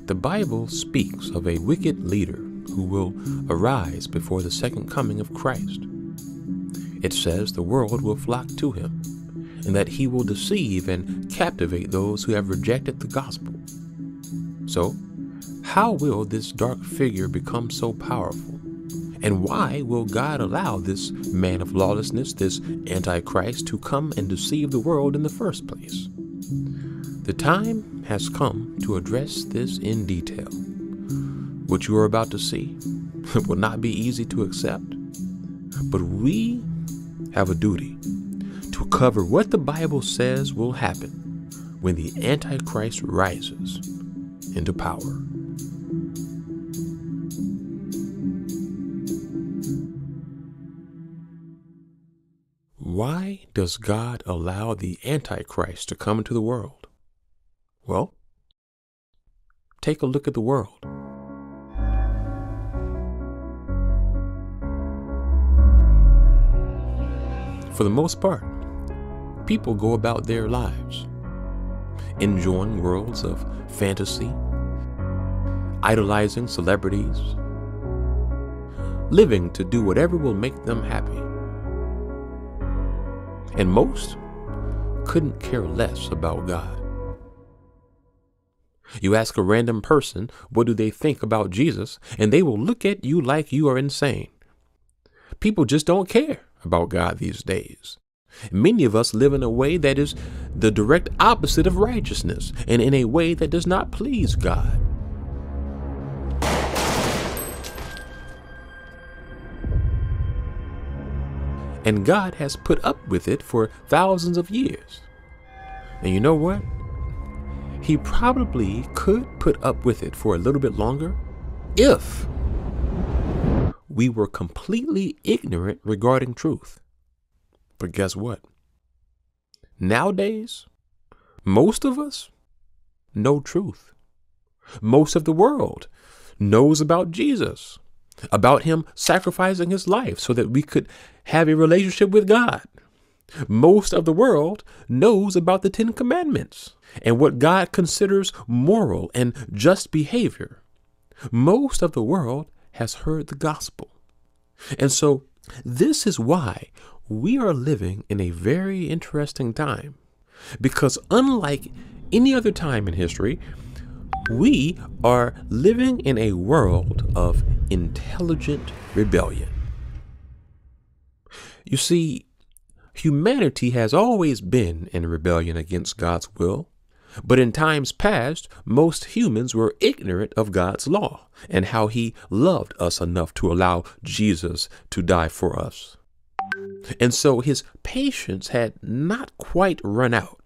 The Bible speaks of a wicked leader who will arise before the second coming of Christ. It says the world will flock to him, and that he will deceive and captivate those who have rejected the gospel. So, how will this dark figure become so powerful? And why will God allow this man of lawlessness, this Antichrist, to come and deceive the world in the first place? The time has come to address this in detail. What you are about to see will not be easy to accept, but we have a duty to cover what the Bible says will happen when the Antichrist rises into power. Why does God allow the Antichrist to come into the world? Well, take a look at the world. For the most part, people go about their lives, enjoying worlds of fantasy, idolizing celebrities, living to do whatever will make them happy. And most couldn't care less about God. You ask a random person what do they think about Jesus, and they will look at you like you are insane. People just don't care about God these days. Many of us live in a way that is the direct opposite of righteousness, and in a way that does not please God. And God has put up with it for thousands of years. And you know what? He probably could put up with it for a little bit longer if we were completely ignorant regarding truth. But guess what? Nowadays, most of us know truth. Most of the world knows about Jesus, about him sacrificing his life so that we could have a relationship with God. Most of the world knows about the Ten Commandments and what God considers moral and just behavior. Most of the world has heard the gospel. And so this is why we are living in a very interesting time, because unlike any other time in history, we are living in a world of intelligent rebellion. You see, humanity has always been in rebellion against God's will, but in times past, most humans were ignorant of God's law and how he loved us enough to allow Jesus to die for us. And so his patience had not quite run out.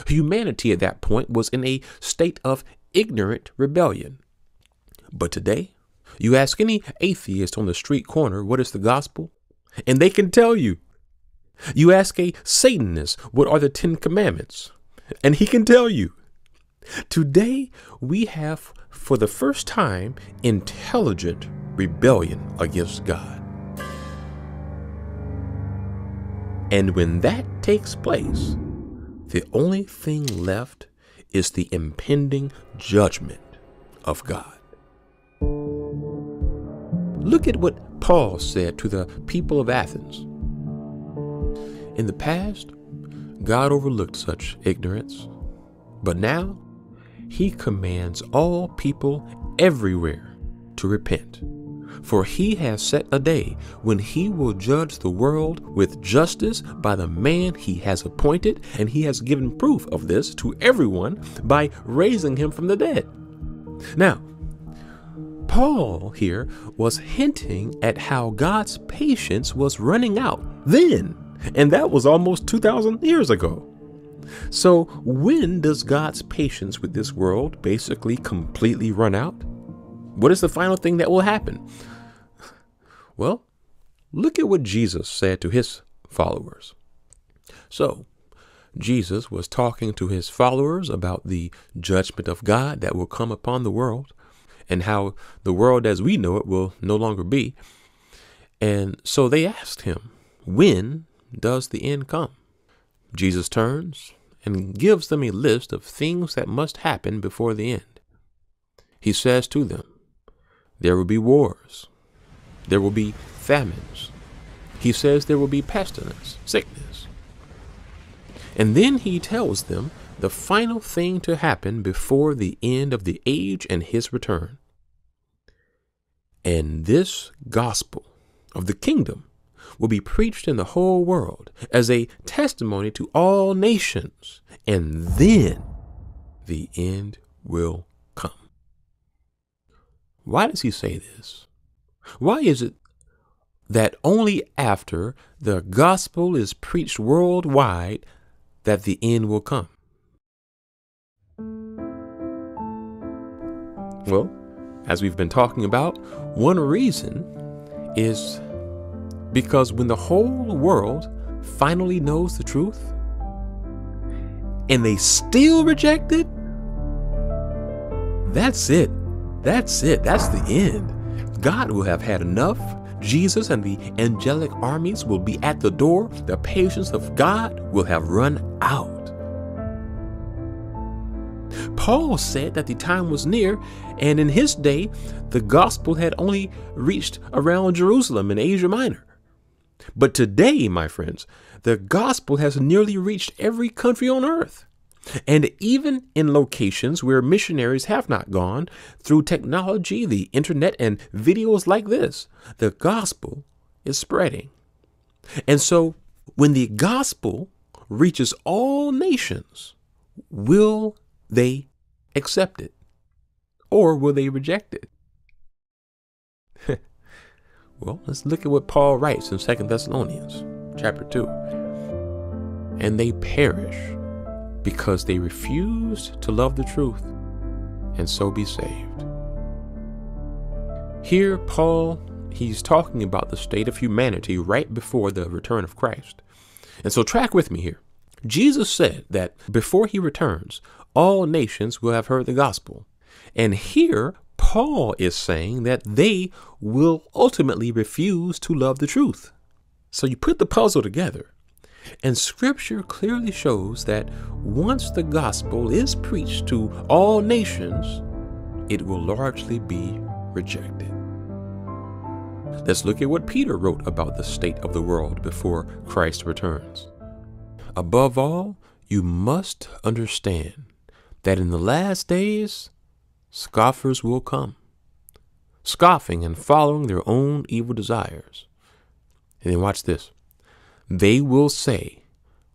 Humanity at that point was in a state of ignorant rebellion. But today, you ask any atheist on the street corner what is the gospel, and they can tell you. You ask a Satanist what are the Ten Commandments, and he can tell you. Today, we have, for the first time, intelligent rebellion against God. And when that takes place, the only thing left is the impending judgment of God. Look at what Paul said to the people of Athens. In the past, God overlooked such ignorance, but now he commands all people everywhere to repent. For he has set a day when he will judge the world with justice by the man he has appointed, and he has given proof of this to everyone by raising him from the dead. Now, Paul here was hinting at how God's patience was running out then, and that was almost 2,000 years ago. So when does God's patience with this world basically completely run out? What is the final thing that will happen? Well, look at what Jesus said to his followers. So, Jesus was talking to his followers about the judgment of God that will come upon the world and how the world as we know it will no longer be. And so they asked him, when does the end come? Jesus turns and gives them a list of things that must happen before the end. He says to them, there will be wars. There will be famines. He says there will be pestilence, sickness. And then he tells them the final thing to happen before the end of the age and his return. And this gospel of the kingdom will be preached in the whole world as a testimony to all nations, and then the end will come. Why does he say this? Why is it that only after the gospel is preached worldwide that the end will come? Well, as we've been talking about, one reason is because when the whole world finally knows the truth and they still reject it, that's it. That's it. That's the end. God will have had enough. Jesus and the angelic armies will be at the door. The patience of God will have run out. Paul said that the time was near, and in his day, the gospel had only reached around Jerusalem in Asia Minor. But today, my friends, the gospel has nearly reached every country on earth. And even in locations where missionaries have not gone, through technology, the internet, and videos like this, the gospel is spreading. And so when the gospel reaches all nations, will they accept it? Or will they reject it? Well, let's look at what Paul writes in 2 Thessalonians chapter 2. And they perish because they refused to love the truth and so be saved. Here, Paul, he's talking about the state of humanity right before the return of Christ. And so track with me here. Jesus said that before he returns, all nations will have heard the gospel. And here, Paul is saying that they will ultimately refuse to love the truth. So you put the puzzle together, and scripture clearly shows that once the gospel is preached to all nations, it will largely be rejected. Let's look at what Peter wrote about the state of the world before Christ returns. Above all, you must understand that in the last days, scoffers will come, scoffing and following their own evil desires. And then watch this. They will say,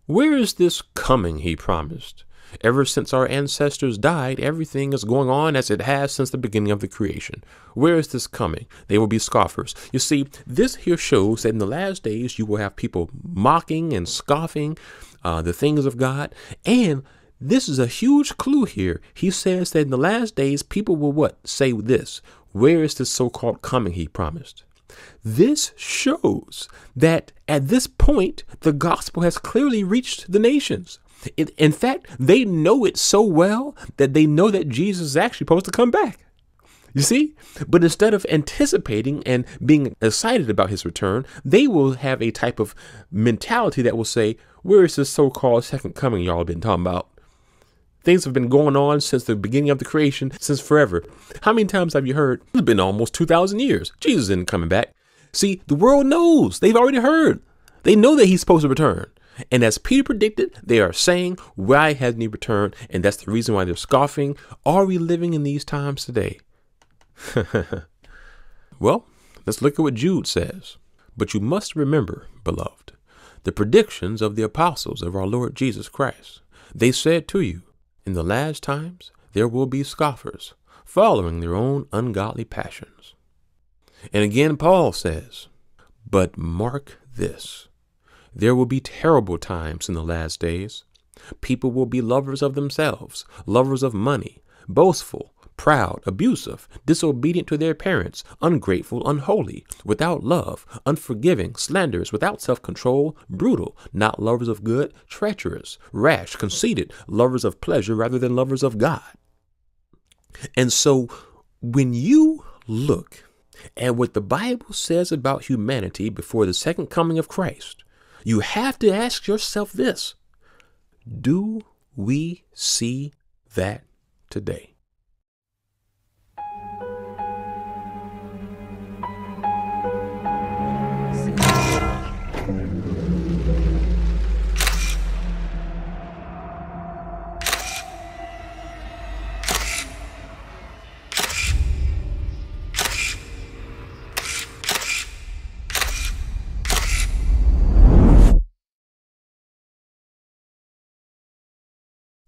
where is this coming he promised? Ever since our ancestors died, everything is going on as it has since the beginning of the creation. Where is this coming? They will be scoffers. You see, this here shows that in the last days, you will have people mocking and scoffing the things of God. And this is a huge clue here. He says that in the last days, people will what? Say this. Where is this so-called coming he promised? This shows that at this point, the gospel has clearly reached the nations. In fact, they know it so well that they know that Jesus is actually supposed to come back. You see? But instead of anticipating and being excited about his return, they will have a type of mentality that will say, where is this so-called second coming y'all been talking about? Things have been going on since the beginning of the creation, since forever. How many times have you heard, it's been almost 2,000 years. Jesus isn't coming back. See, the world knows. They've already heard. They know that he's supposed to return. And as Peter predicted, they are saying, why hasn't he returned? And that's the reason why they're scoffing. Are we living in these times today? Well, let's look at what Jude says. But you must remember, beloved, the predictions of the apostles of our Lord Jesus Christ. They said to you, in the last times, there will be scoffers, following their own ungodly passions. And again, Paul says, but mark this, there will be terrible times in the last days. People will be lovers of themselves, lovers of money, boastful, proud, abusive, disobedient to their parents, ungrateful, unholy, without love, unforgiving, slanderous, without self-control, brutal, not lovers of good, treacherous, rash, conceited, lovers of pleasure rather than lovers of God. And so when you look at what the Bible says about humanity before the second coming of Christ, you have to ask yourself this: do we see that today?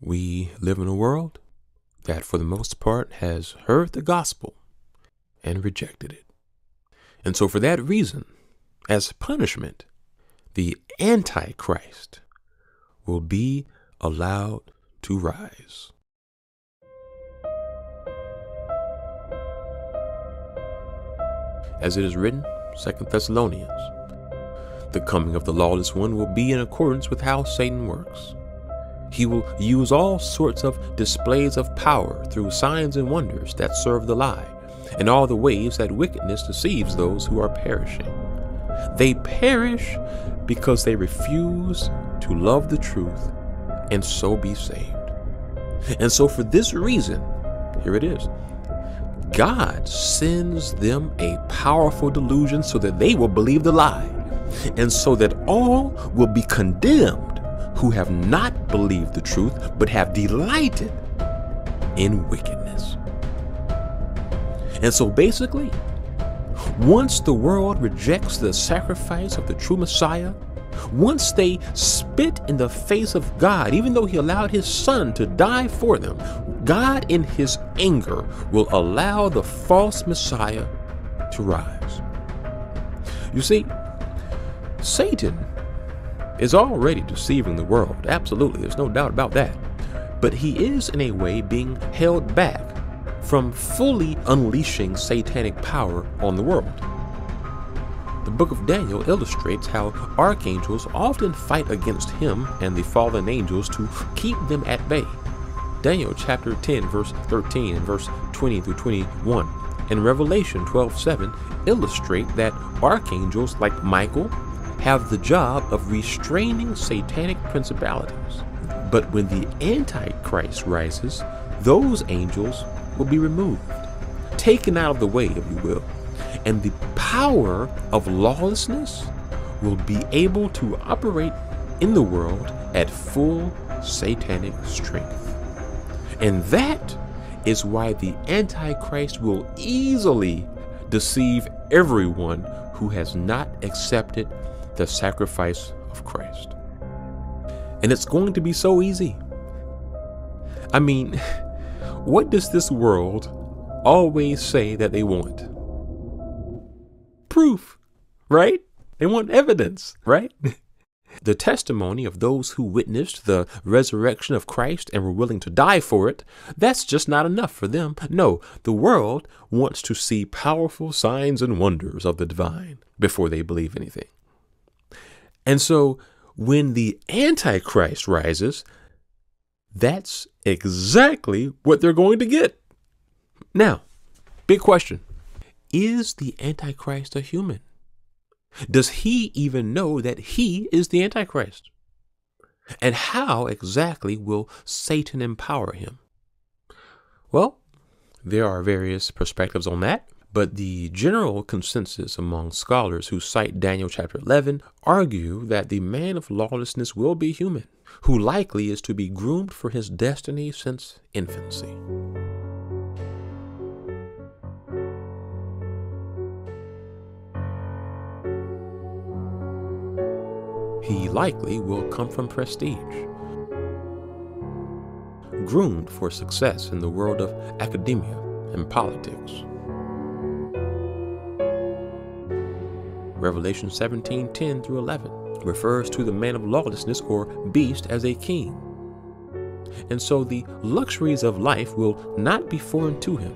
We live in a world that, for the most part, has heard the gospel and rejected it. And so for that reason, as punishment, the Antichrist will be allowed to rise. As it is written, 2 Thessalonians, the coming of the lawless one will be in accordance with how Satan works. He will use all sorts of displays of power through signs and wonders that serve the lie, and all the ways that wickedness deceives those who are perishing. They perish because they refuse to love the truth and so be saved. And so for this reason, here it is, God sends them a powerful delusion so that they will believe the lie, and so that all will be condemned who have not believed the truth but have delighted in wickedness. And so basically, once the world rejects the sacrifice of the true Messiah, once they spit in the face of God, even though he allowed his son to die for them, God in his anger will allow the false Messiah to rise. You see, Satan is already deceiving the world. Absolutely, there's no doubt about that. But he is in a way being held back from fully unleashing satanic power on the world. The book of Daniel illustrates how archangels often fight against him and the fallen angels to keep them at bay. Daniel chapter 10 verse 13 and verse 20 through 21 and Revelation 12:7 illustrate that archangels like Michael have the job of restraining satanic principalities. But when the Antichrist rises, those angels will be removed, taken out of the way, if you will, and the power of lawlessness will be able to operate in the world at full satanic strength. And that is why the Antichrist will easily deceive everyone who has not accepted the sacrifice of Christ. And it's going to be so easy. I mean, what does this world always say that they want? Proof, right? They want evidence, right? The testimony of those who witnessed the resurrection of Christ and were willing to die for it, that's just not enough for them. No, the world wants to see powerful signs and wonders of the divine before they believe anything. And so when the Antichrist rises, that's exactly what they're going to get. Now, big question. Is the Antichrist a human? Does he even know that he is the Antichrist? And how exactly will Satan empower him? Well, there are various perspectives on that, but the general consensus among scholars who cite Daniel chapter 11 argue that the man of lawlessness will be human, who likely is to be groomed for his destiny since infancy. He likely will come from prestige, groomed for success in the world of academia and politics. Revelation 17:10 through 11 refers to the man of lawlessness or beast as a king. And so the luxuries of life will not be foreign to him.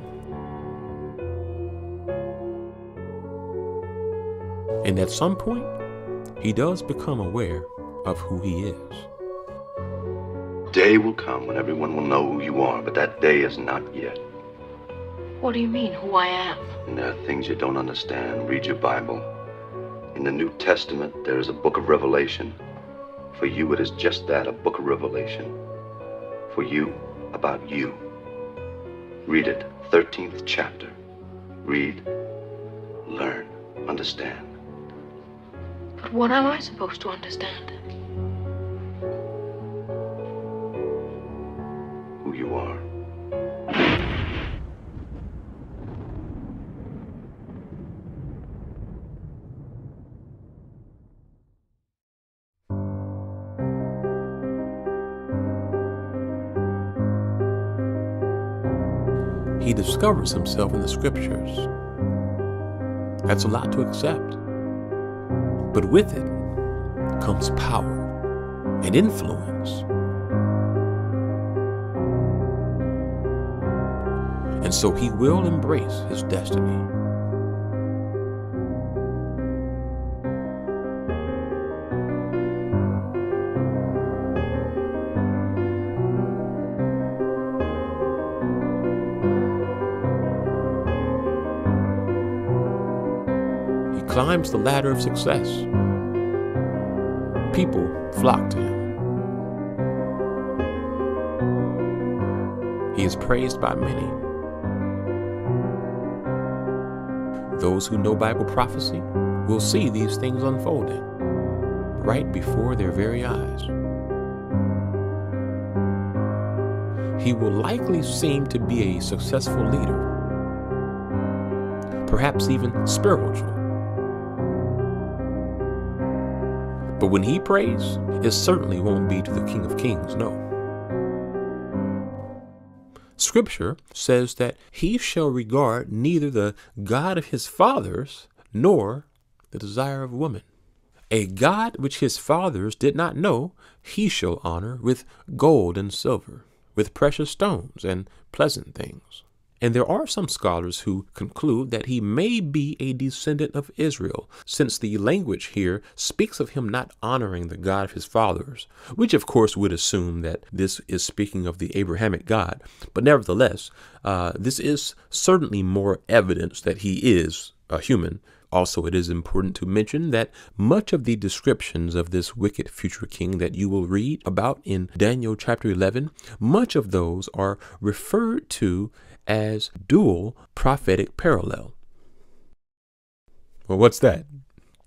And at some point, he does become aware of who he is. Day will come when everyone will know who you are, but that day is not yet. What do you mean, who I am? And there are things you don't understand. Read your Bible. In the New Testament, there is a book of Revelation. For you, it is just that, a book of Revelation. For you, about you. Read it, 13th chapter. Read, learn, understand. But what am I supposed to understand? Who you are. he discovers himself in the scriptures. That's a lot to accept. But with it comes power and influence. And so he will embrace his destiny. He climbs the ladder of success. People flock to him. He is praised by many. Those who know Bible prophecy will see these things unfolding right before their very eyes. He will likely seem to be a successful leader, perhaps even spiritual. But when he prays, it certainly won't be to the King of Kings, no. Scripture says that he shall regard neither the God of his fathers nor the desire of woman. A God which his fathers did not know, he shall honor with gold and silver, with precious stones and pleasant things. And there are some scholars who conclude that he may be a descendant of Israel, since the language here speaks of him not honoring the God of his fathers, which of course would assume that this is speaking of the Abrahamic God. But nevertheless, this is certainly more evidence that he is a human. Also, it is important to mention that much of the descriptions of this wicked future king that you will read about in Daniel chapter 11, much of those are referred to as dual prophetic parallel. Well, what's that?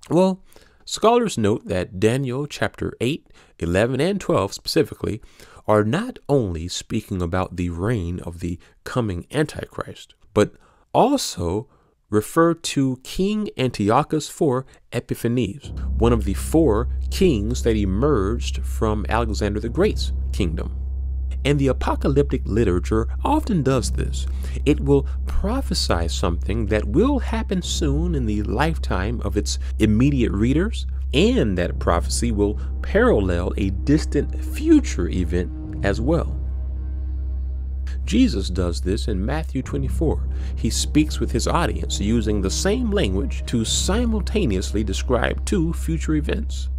Well, scholars note that Daniel chapter 8, 11, and 12 specifically are not only speaking about the reign of the coming Antichrist, but also refer to King Antiochus IV Epiphanes, one of the 4 kings that emerged from Alexander the Great's kingdom. And the apocalyptic literature often does this. It will prophesy something that will happen soon in the lifetime of its immediate readers, and that prophecy will parallel a distant future event as well. Jesus does this in Matthew 24. He speaks with his audience using the same language to simultaneously describe 2 future events.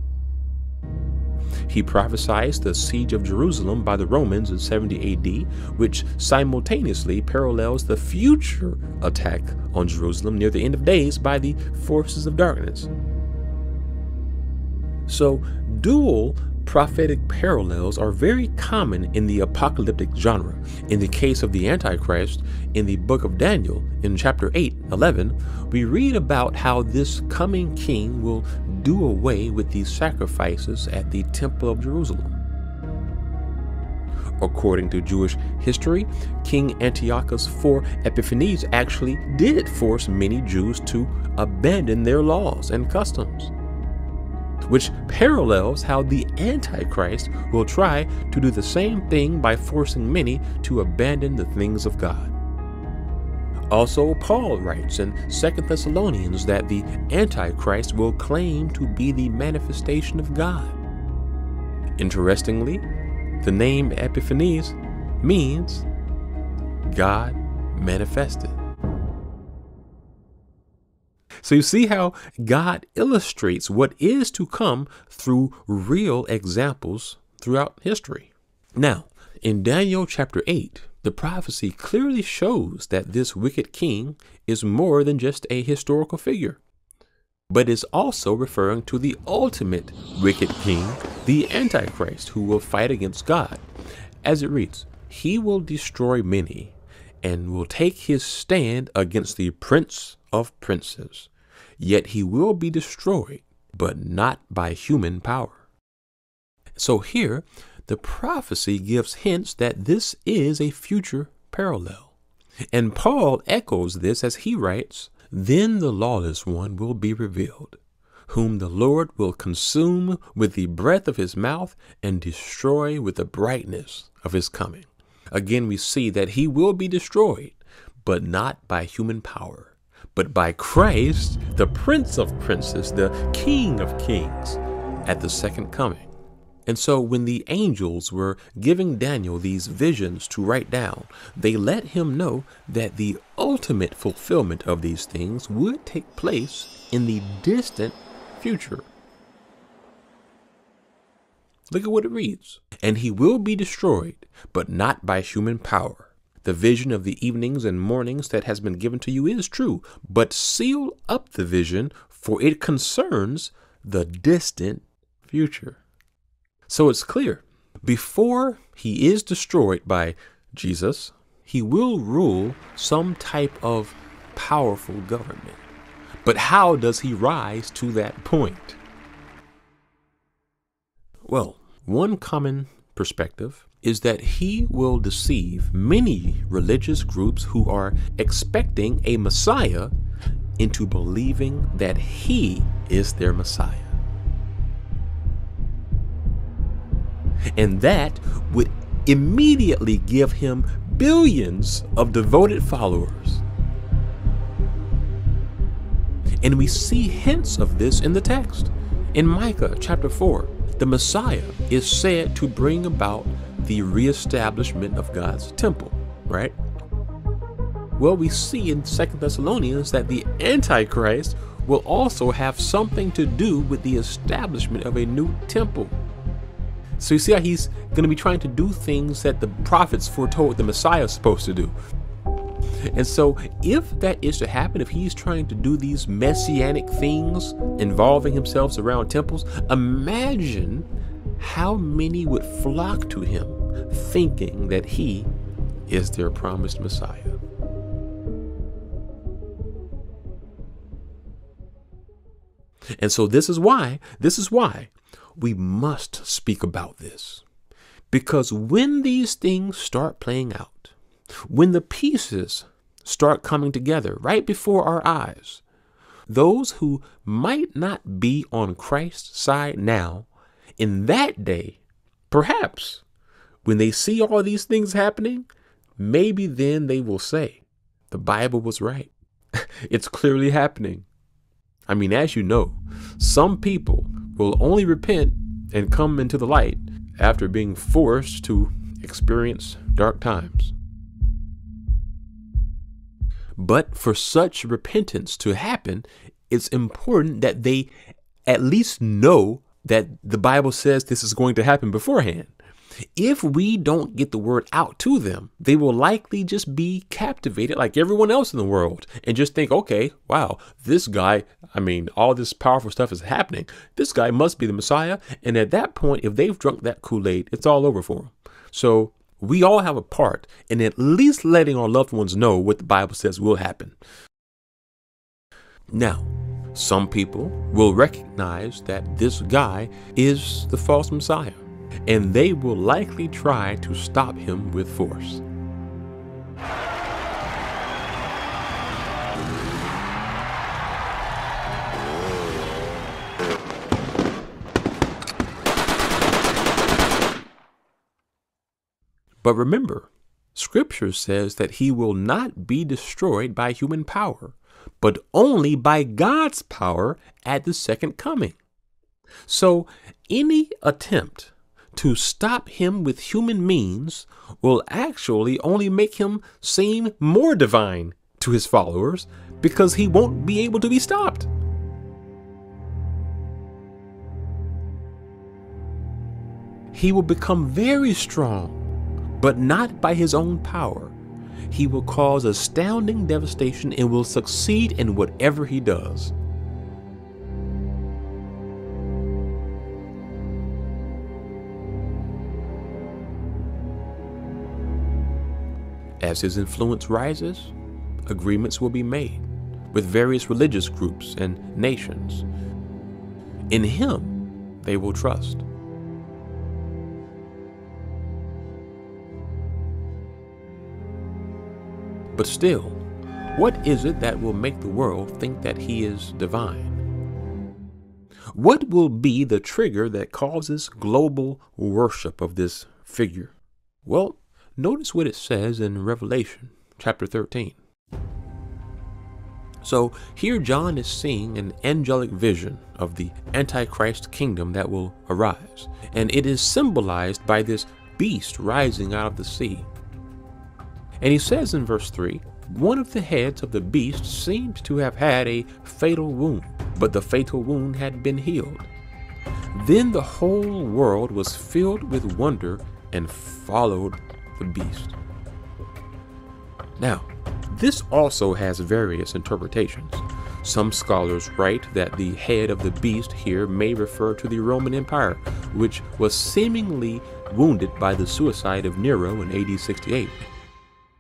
He prophesies the siege of Jerusalem by the Romans in 70 AD, which simultaneously parallels the future attack on Jerusalem near the end of days by the forces of darkness. So, dual prophetic parallels are very common in the apocalyptic genre. In the case of the Antichrist, in the book of Daniel, in chapter 8, 11, we read about how this coming king will do away with the sacrifices at the Temple of Jerusalem. According to Jewish history, King Antiochus IV Epiphanes actually did force many Jews to abandon their laws and customs, which parallels how the Antichrist will try to do the same thing by forcing many to abandon the things of God. Also, Paul writes in 2 Thessalonians that the Antichrist will claim to be the manifestation of God. Interestingly, the name Epiphanes means God manifested. So you see how God illustrates what is to come through real examples throughout history. Now, in Daniel chapter 8, the prophecy clearly shows that this wicked king is more than just a historical figure, but is also referring to the ultimate wicked king, the Antichrist, who will fight against God. As it reads, he will destroy many and will take his stand against the prince of princes. Yet he will be destroyed, but not by human power. So here, the prophecy gives hints that this is a future parallel. And Paul echoes this as he writes, "Then the lawless one will be revealed, whom the Lord will consume with the breath of his mouth and destroy with the brightness of his coming." Again, we see that he will be destroyed, but not by human power, but by Christ, the Prince of Princes, the King of Kings, at the second coming. And so when the angels were giving Daniel these visions to write down, they let him know that the ultimate fulfillment of these things would take place in the distant future. Look at what it reads. And he will be destroyed, but not by human power. The vision of the evenings and mornings that has been given to you is true, but seal up the vision, for it concerns the distant future. So it's clear, before he is destroyed by Jesus, he will rule some type of powerful government. But how does he rise to that point? Well, one common perspective is that he will deceive many religious groups who are expecting a Messiah into believing that he is their Messiah. And that would immediately give him billions of devoted followers. And we see hints of this in the text. In Micah chapter 4, the Messiah is said to bring about the reestablishment of God's temple, right? Well, we see in 2 Thessalonians that the Antichrist will also have something to do with the establishment of a new temple. So you see how he's going to be trying to do things that the prophets foretold the Messiah is supposed to do. And so if that is to happen, if he's trying to do these messianic things involving himself around temples, imagine how many would flock to him thinking that he is their promised Messiah. And so this is why we must speak about this. Because when these things start playing out, when the pieces start coming together right before our eyes, those who might not be on Christ's side now, in that day, perhaps when they see all these things happening, maybe then they will say, the Bible was right. It's clearly happening. I mean, as you know, some people will only repent and come into the light after being forced to experience dark times. But for such repentance to happen, it's important that they at least know that the Bible says this is going to happen beforehand. If we don't get the word out to them, they will likely just be captivated like everyone else in the world and just think, okay, wow, this guy, I mean, all this powerful stuff is happening. This guy must be the Messiah. And at that point, if they've drunk that Kool-Aid, it's all over for them. So we all have a part in at least letting our loved ones know what the Bible says will happen. Now, some people will recognize that this guy is the false Messiah, and they will likely try to stop him with force. But remember, Scripture says that he will not be destroyed by human power, but only by God's power at the second coming. So any attempt to stop him with human means will actually only make him seem more divine to his followers, because he won't be able to be stopped. He will become very strong, but not by his own power. He will cause astounding devastation and will succeed in whatever he does. As his influence rises, agreements will be made with various religious groups and nations. In him, they will trust. But still, what is it that will make the world think that he is divine? What will be the trigger that causes global worship of this figure? Well, notice what it says in Revelation chapter 13. So here John is seeing an angelic vision of the Antichrist kingdom that will arise, and it is symbolized by this beast rising out of the sea. And he says in verse 3, one of the heads of the beast seemed to have had a fatal wound, but the fatal wound had been healed. Then the whole world was filled with wonder and followed the beast. Now, this also has various interpretations. Some scholars write that the head of the beast here may refer to the Roman Empire, which was seemingly wounded by the suicide of Nero in AD 68.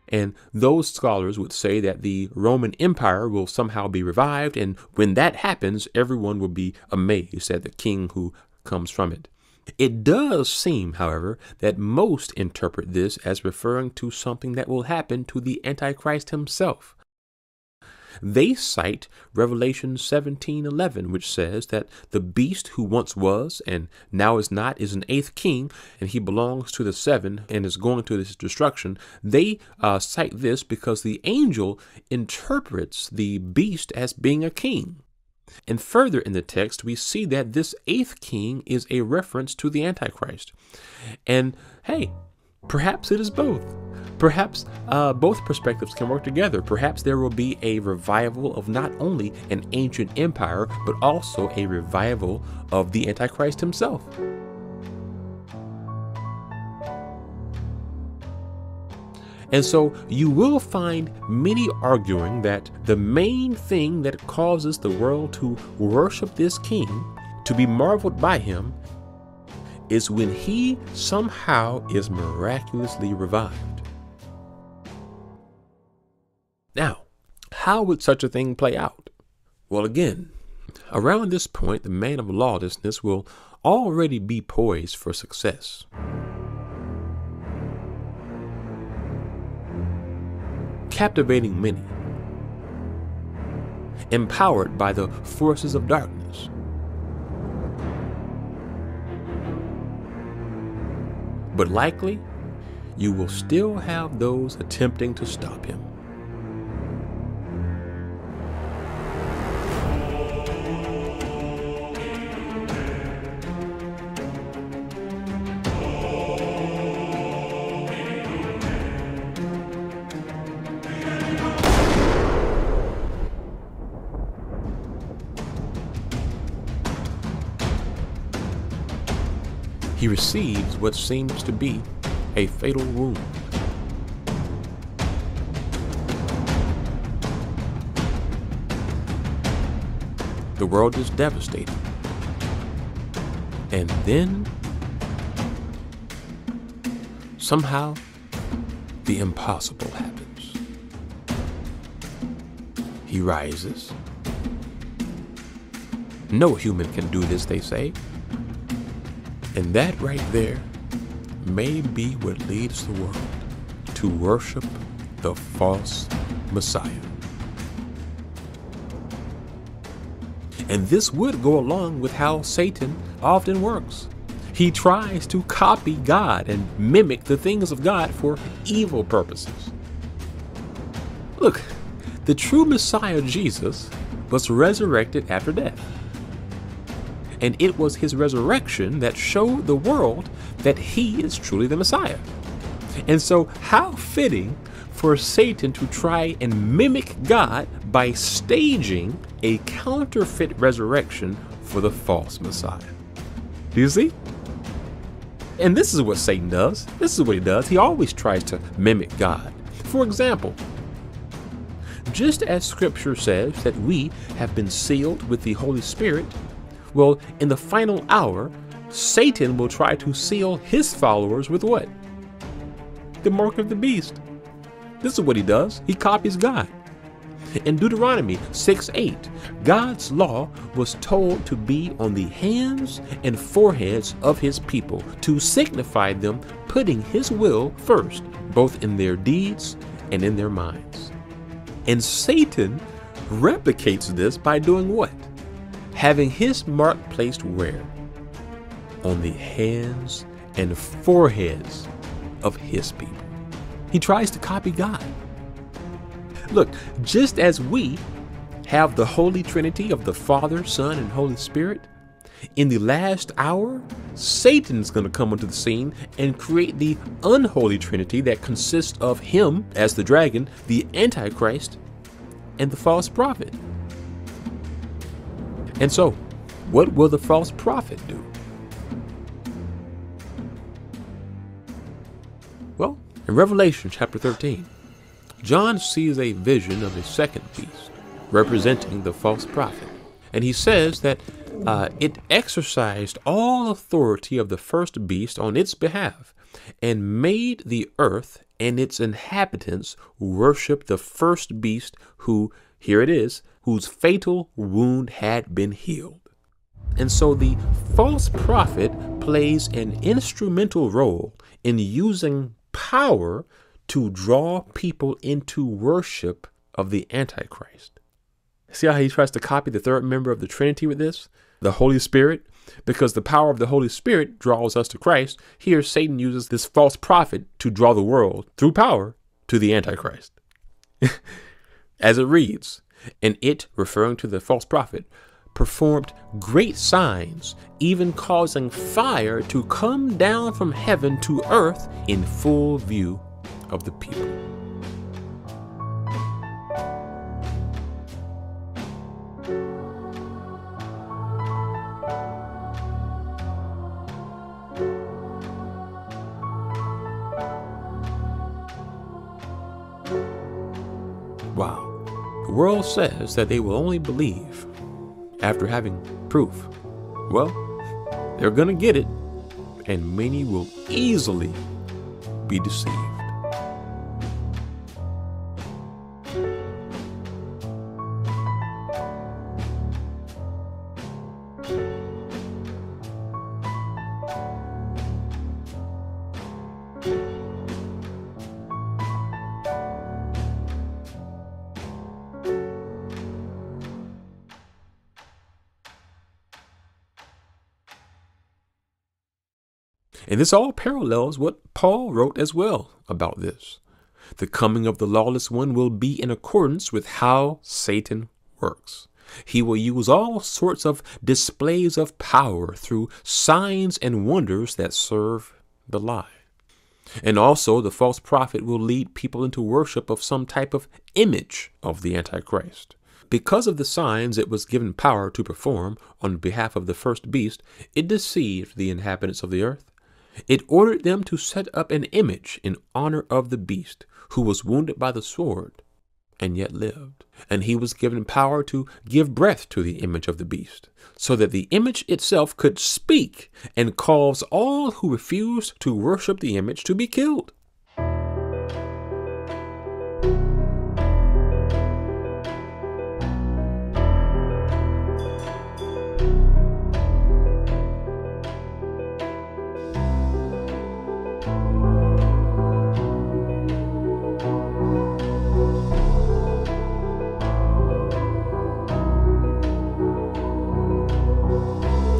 And those scholars would say that the Roman Empire will somehow be revived, and when that happens, everyone will be amazed at the king who comes from it. It does seem, however, that most interpret this as referring to something that will happen to the Antichrist himself. They cite Revelation 17:11, which says that the beast who once was and now is not is an eighth king, and he belongs to the seven and is going to his destruction. They cite this because the angel interprets the beast as being a king. And further in the text, we see that this eighth king is a reference to the Antichrist. And hey, perhaps it is both. Perhaps both perspectives can work together. Perhaps there will be a revival of not only an ancient empire, but also a revival of the Antichrist himself. And so you will find many arguing that the main thing that causes the world to worship this king, to be marveled by him, is when he somehow is miraculously revived. Now, how would such a thing play out? Well, again, around this point, the man of lawlessness will already be poised for success. Captivating many, empowered by the forces of darkness. But likely, you will still have those attempting to stop him. He receives what seems to be a fatal wound. The world is devastated. And then, somehow, the impossible happens. He rises. No human can do this, they say. And that right there may be what leads the world to worship the false Messiah. And this would go along with how Satan often works. He tries to copy God and mimic the things of God for evil purposes. Look, the true Messiah, Jesus, was resurrected after death. And it was his resurrection that showed the world that he is truly the Messiah. And so how fitting for Satan to try and mimic God by staging a counterfeit resurrection for the false Messiah. Do you see? And this is what Satan does. This is what he does. He always tries to mimic God. For example, just as Scripture says that we have been sealed with the Holy Spirit, well, in the final hour, Satan will try to seal his followers with what? The mark of the beast. This is what he does. He copies God. In Deuteronomy 6:8, God's law was told to be on the hands and foreheads of his people to signify them putting his will first, both in their deeds and in their minds. And Satan replicates this by doing what? Having his mark placed where? On the hands and foreheads of his people. He tries to copy God. Look, just as we have the Holy Trinity of the Father, Son, and Holy Spirit, in the last hour, Satan's going to come onto the scene and create the unholy Trinity that consists of him as the dragon, the Antichrist, and the false prophet. And so, what will the false prophet do? Well, in Revelation chapter 13, John sees a vision of a second beast representing the false prophet. And he says that it exercised all authority of the first beast on its behalf and made the earth and its inhabitants worship the first beast who, here it is, whose fatal wound had been healed. And so the false prophet plays an instrumental role in using power to draw people into worship of the Antichrist. See how he tries to copy the third member of the Trinity with this? The Holy Spirit? Because the power of the Holy Spirit draws us to Christ. Here, Satan uses this false prophet to draw the world through power to the Antichrist. As it reads, and it, referring to the false prophet, performed great signs, even causing fire to come down from heaven to earth in full view of the people. Wow. The world says that they will only believe after having proof. Well, they're going to get it, and many will easily be deceived. And this all parallels what Paul wrote as well about this. The coming of the lawless one will be in accordance with how Satan works. He will use all sorts of displays of power through signs and wonders that serve the lie. And also the false prophet will lead people into worship of some type of image of the Antichrist. Because of the signs it was given power to perform on behalf of the first beast, it deceived the inhabitants of the earth. It ordered them to set up an image in honor of the beast, who was wounded by the sword and yet lived. And he was given power to give breath to the image of the beast, so that the image itself could speak and cause all who refused to worship the image to be killed.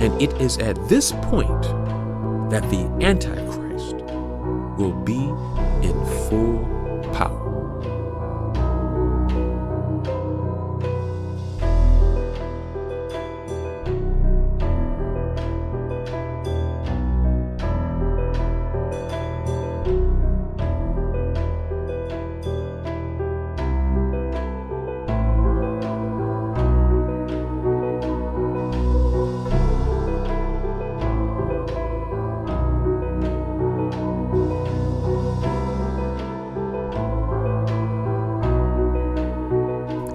And it is at this point that the Antichrist will be in full power.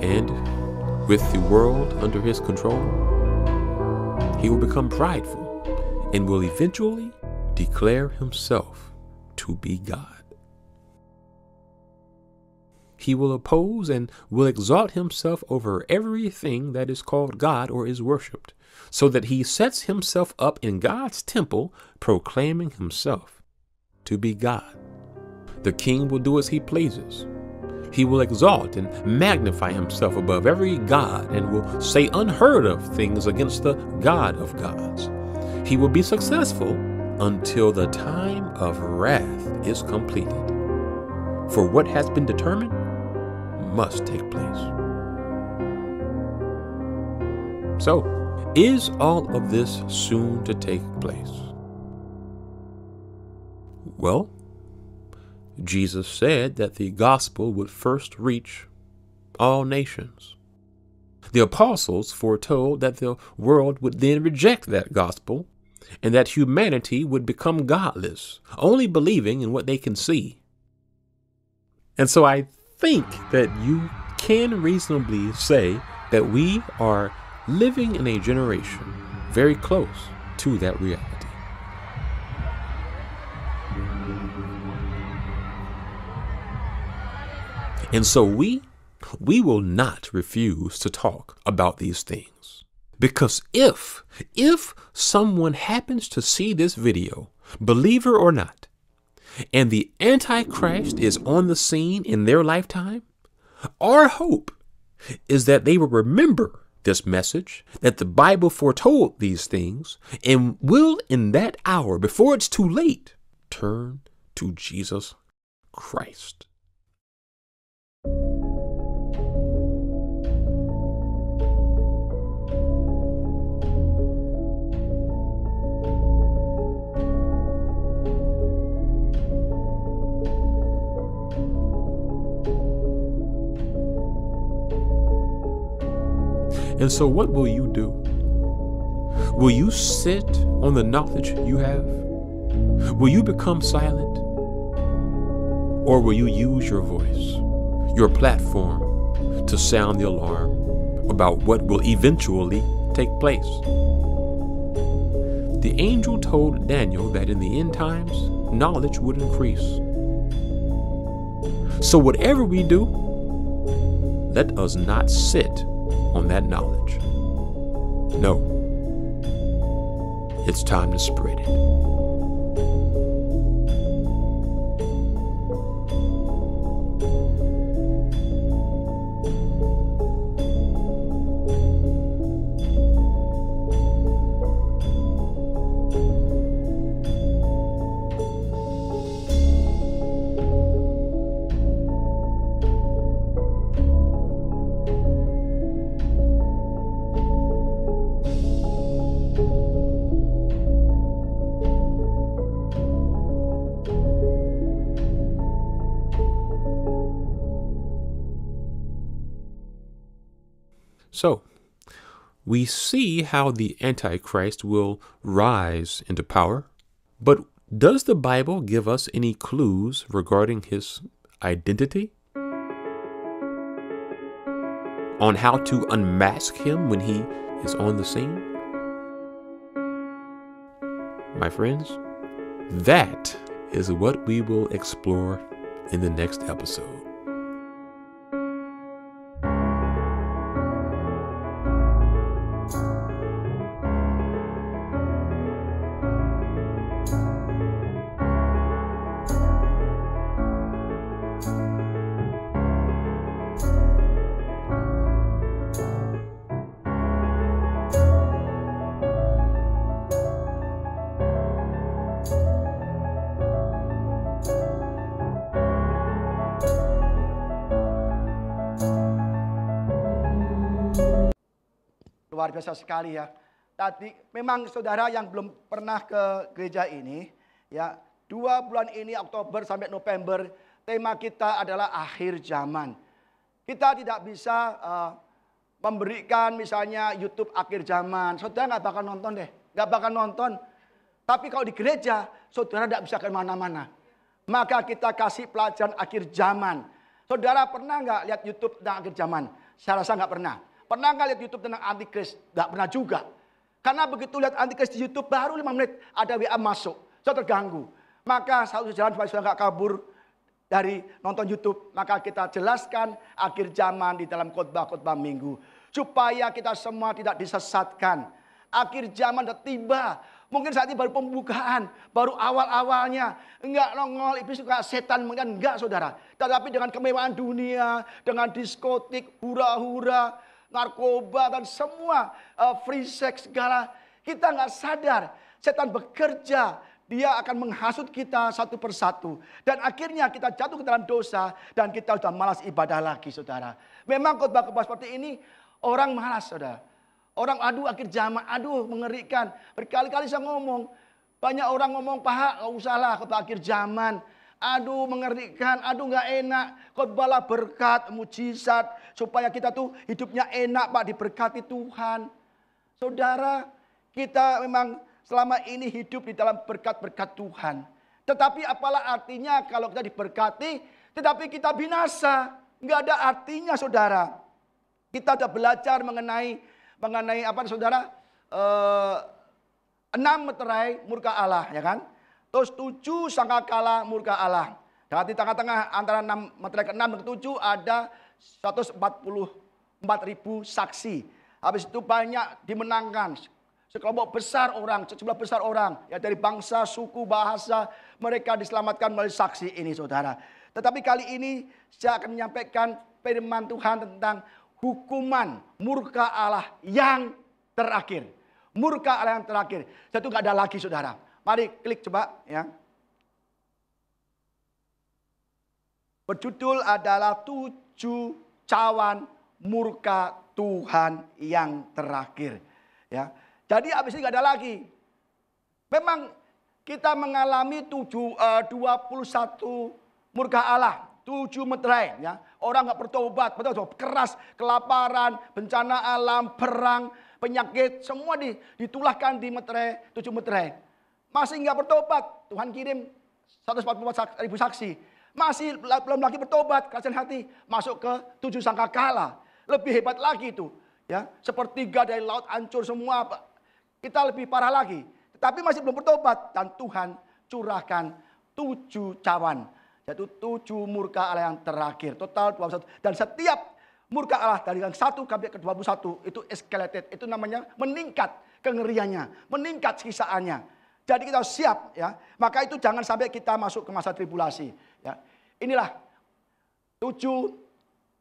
And with the world under his control, he will become prideful and will eventually declare himself to be God. He will oppose and will exalt himself over everything that is called God or is worshipped, so that he sets himself up in God's temple, proclaiming himself to be God. The king will do as he pleases. He will exalt and magnify himself above every god and will say unheard of things against the God of gods. He will be successful until the time of wrath is completed. For what has been determined must take place. So, is all of this soon to take place? Well, Jesus said that the gospel would first reach all nations. The apostles foretold that the world would then reject that gospel and that humanity would become godless, only believing in what they can see. And so I think that you can reasonably say that we are living in a generation very close to that reality. And so we will not refuse to talk about these things. Because if someone happens to see this video, believer or not, and the Antichrist is on the scene in their lifetime, our hope is that they will remember this message, that the Bible foretold these things, and will in that hour, before it's too late, turn to Jesus Christ. And so what will you do? Will you sit on the knowledge you have? Will you become silent? Or will you use your voice, your platform, to sound the alarm about what will eventually take place? The angel told Daniel that in the end times, knowledge would increase. So whatever we do, let us not sit on that knowledge. No, it's time to spread it. So, we see how the Antichrist will rise into power, but does the Bible give us any clues regarding his identity? On how to unmask him when he is on the scene? My friends, that is what we will explore in the next episode. Luar biasa sekali ya. Tadi memang saudara yang belum pernah ke gereja ini, ya 2 bulan ini Oktober sampai November, tema kita adalah akhir zaman. Kita tidak bisa memberikan misalnya YouTube akhir zaman. Saudara nggak bakal nonton deh, nggak bakal nonton. Tapi kalau di gereja, saudara tidak bisa kemana-mana. Maka kita kasih pelajaran akhir zaman. Saudara pernah nggak lihat YouTube tentang akhir zaman? Saya rasa nggak pernah. Pernah nggak lihat YouTube tentang Antikris? Nggak pernah juga. Karena begitu lihat Antikris di YouTube, baru 5 menit ada WA masuk. Saya terganggu. Maka satu jalan supaya sudah nggak kabur dari nonton YouTube. Maka kita jelaskan akhir zaman di dalam khotbah-khotbah minggu. Supaya kita semua tidak disesatkan. Akhir zaman sudah tiba. Mungkin saat ini baru pembukaan, baru awal-awalnya. Enggak nongol, iblis suka setan, mungkin enggak saudara. Tetapi dengan kemewahan dunia, dengan diskotik, hura-hura, narkoba dan semua free sex segala, kita nggak sadar setan bekerja, dia akan menghasut kita satu persatu dan akhirnya kita jatuh ke dalam dosa dan kita sudah malas ibadah lagi saudara. Memang khotbah-khotbah seperti ini orang malas saudara, Orang akhir zaman, mengerikan. Berkali-kali saya ngomong. Banyak orang ngomong, Pak, nggak usahlah khotbah akhir zaman. Mengerikan, nggak enak. Khotbahlah berkat, mujizat. Supaya kita tuh hidupnya enak, Pak, diberkati Tuhan. Saudara, kita memang selama ini hidup di dalam berkat-berkat Tuhan. Tetapi apalah artinya kalau kita diberkati, tetapi kita binasa. Nggak ada artinya, saudara. Kita sudah belajar mengenai apa, saudara? 6 meterai murka Allah, ya kan? Terus 7 sangkakala murka Allah. Dan di tengah-tengah antara 6 meterai ke-6 dan ke-7 ada 144.000 saksi. Habis itu banyak dimenangkan. Sekelompok besar orang, sejumlah besar orang. Ya dari bangsa, suku, bahasa. Mereka diselamatkan melalui saksi ini, saudara. Tetapi kali ini saya akan menyampaikan firman Tuhan tentang hukuman murka Allah yang terakhir. Murka Allah yang terakhir. Itu nggak ada lagi, saudara. Mari klik coba ya. Berjudul adalah 7 cawan murka Tuhan yang terakhir. Ya. Jadi habis ini nggak ada lagi. Memang kita mengalami 21 murka Allah. 7 meterai. Ya. Orang nggak bertobat, betul, keras, kelaparan, bencana alam, perang, penyakit, semua ditulahkan di meterai, 7 meterai. Masih nggak bertobat, Tuhan kirim 144.000 saksi. Masih belum lagi bertobat, kasihan hati, masuk ke 7 sangkakala. Lebih hebat lagi itu, ya, sepertiga dari laut hancur semua. Kita lebih parah lagi, tetapi masih belum bertobat dan Tuhan curahkan 7 cawan, yaitu 7 murka Allah yang terakhir, total 21. Dan setiap murka Allah dari yang 1 sampai ke 21 itu escalated, itu namanya meningkat kengeriannya, meningkat sisaannya. Jadi kita siap, ya. Maka itu jangan sampai kita masuk ke masa tribulasi, ya. Inilah 7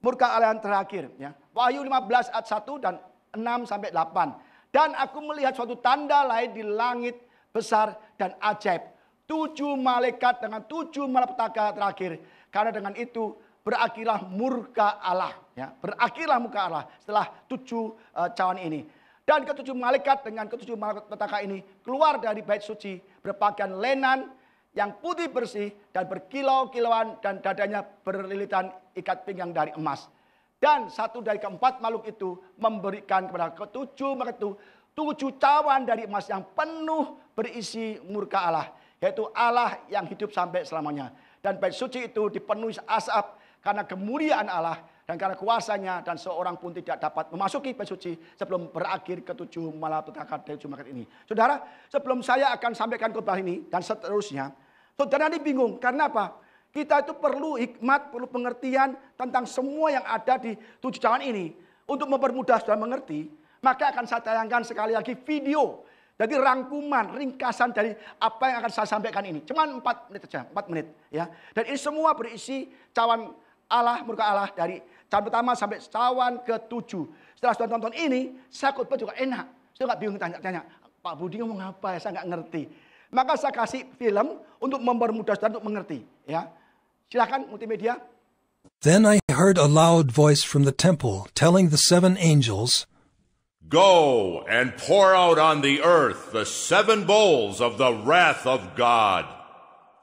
murka Allah yang terakhir, ya. Wahyu 15 ayat 1 dan 6 sampai 8. Dan aku melihat suatu tanda lain di langit besar dan ajaib. 7 malaikat dengan 7 malapetaka terakhir. Karena dengan itu berakhirlah murka Allah, ya. Berakhirlah murka Allah setelah 7 cawan ini. Dan ke-7 malaikat dengan ke-7 malapetaka ini keluar dari bait suci berpakaian lenan yang putih bersih dan berkilau-kilauan dan dadanya berlilitan ikat pinggang dari emas. Dan 1 dari ke-4 makhluk itu memberikan kepada ke-7 malaikat itu 7 cawan dari emas yang penuh berisi murka Allah, yaitu Allah yang hidup sampai selamanya. Dan bait suci itu dipenuhi asap karena kemuliaan Allah dan karena kuasanya, dan seorang pun tidak dapat memasuki bait suci sebelum berakhir ke-7 malapetaka dari 7 malaikat ini. Saudara, sebelum saya akan sampaikan khotbah ini dan seterusnya, saudara ini bingung karena apa? Kita itu perlu hikmat, perlu pengertian tentang semua yang ada di 7 cawan ini. Untuk mempermudah saudara mengerti, maka akan saya tayangkan sekali lagi video. Jadi rangkuman, ringkasan dari apa yang akan saya sampaikan ini. Cuma 4 menit saja, 4 menit. Ya. Dan ini semua berisi cawan Allah, murka Allah dari cawan pertama sampai cawan ke-7. Setelah sudah tonton ini, saya khotbah juga enak. Saya nggak bingung tanya, Pak Budi ngomong apa ya, saya nggak ngerti. Maka saya kasih film untuk mempermudah saudara untuk mengerti. Ya. Silakan multimedia. Then I heard a loud voice from the temple telling the 7 angels, "Go and pour out on the earth the 7 bowls of the wrath of God."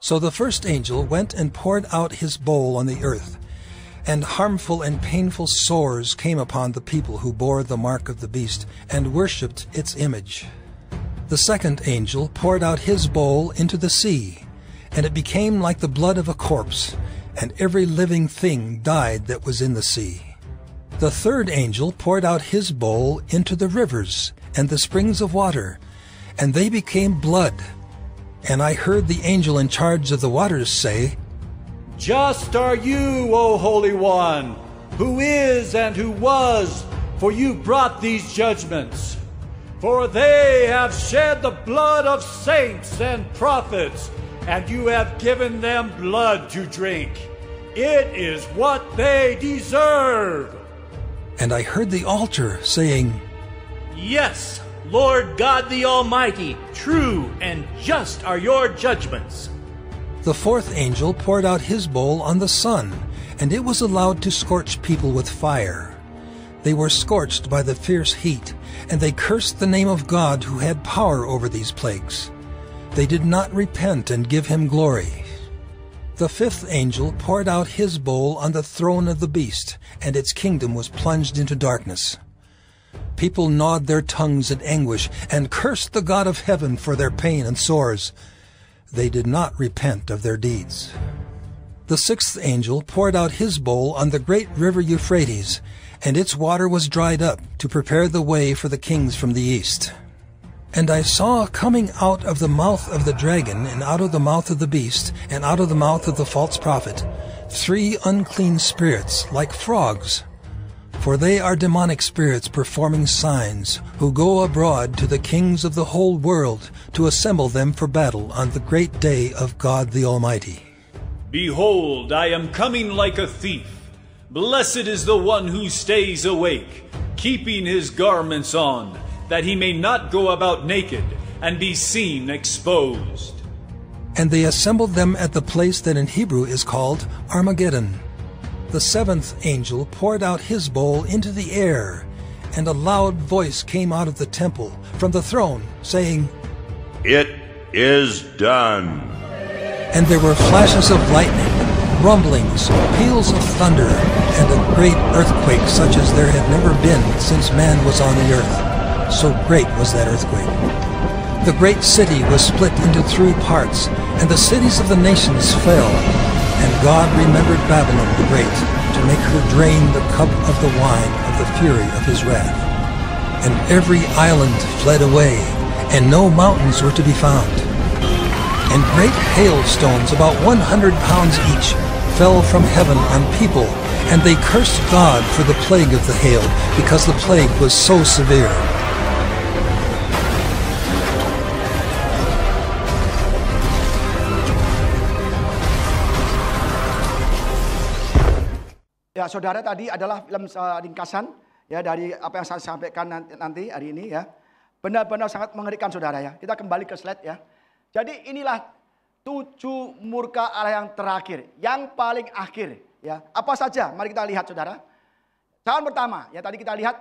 So the first angel went and poured out his bowl on the earth, and harmful and painful sores came upon the people who bore the mark of the beast and worshipped its image. The second angel poured out his bowl into the sea, and it became like the blood of a corpse, and every living thing died that was in the sea. The third angel poured out his bowl into the rivers and the springs of water, and they became blood. And I heard the angel in charge of the waters say, "Just are you, O Holy One, who is and who was, for you brought these judgments. For they have shed the blood of saints and prophets, and you have given them blood to drink. It is what they deserve." And I heard the altar saying, "Yes, Lord God the Almighty, true and just are your judgments." The fourth angel poured out his bowl on the sun, and it was allowed to scorch people with fire. They were scorched by the fierce heat, and they cursed the name of God who had power over these plagues. They did not repent and give him glory. The fifth angel poured out his bowl on the throne of the beast, and its kingdom was plunged into darkness. People gnawed their tongues in anguish and cursed the God of heaven for their pain and sores. They did not repent of their deeds. The sixth angel poured out his bowl on the great river Euphrates, and its water was dried up to prepare the way for the kings from the east. And I saw coming out of the mouth of the dragon, and out of the mouth of the beast, and out of the mouth of the false prophet, 3 unclean spirits like frogs. For they are demonic spirits performing signs, who go abroad to the kings of the whole world to assemble them for battle on the great day of God the Almighty. Behold, I am coming like a thief. Blessed is the one who stays awake, keeping his garments on, that he may not go about naked and be seen exposed. And they assembled them at the place that in Hebrew is called Armageddon. The seventh angel poured out his bowl into the air, and a loud voice came out of the temple from the throne, saying, It is done. And there were flashes of lightning, rumblings, peals of thunder, and a great earthquake such as there had never been since man was on the earth. So great was that earthquake. The great city was split into 3 parts, and the cities of the nations fell. And God remembered Babylon the Great, to make her drain the cup of the wine of the fury of his wrath. And every island fled away, and no mountains were to be found. And great hailstones, about 100 pounds each, fell from heaven on people, and they cursed God for the plague of the hail, because the plague was so severe. Ya, saudara, tadi adalah film ringkasan ya dari apa yang saya sampaikan nanti hari ini ya. Benar-benar sangat mengerikan, saudara ya. Kita kembali ke slide ya. Jadi inilah 7 murka Allah yang terakhir, yang paling akhir ya. Apa saja? Mari kita lihat, saudara. Cawan pertama, ya tadi kita lihat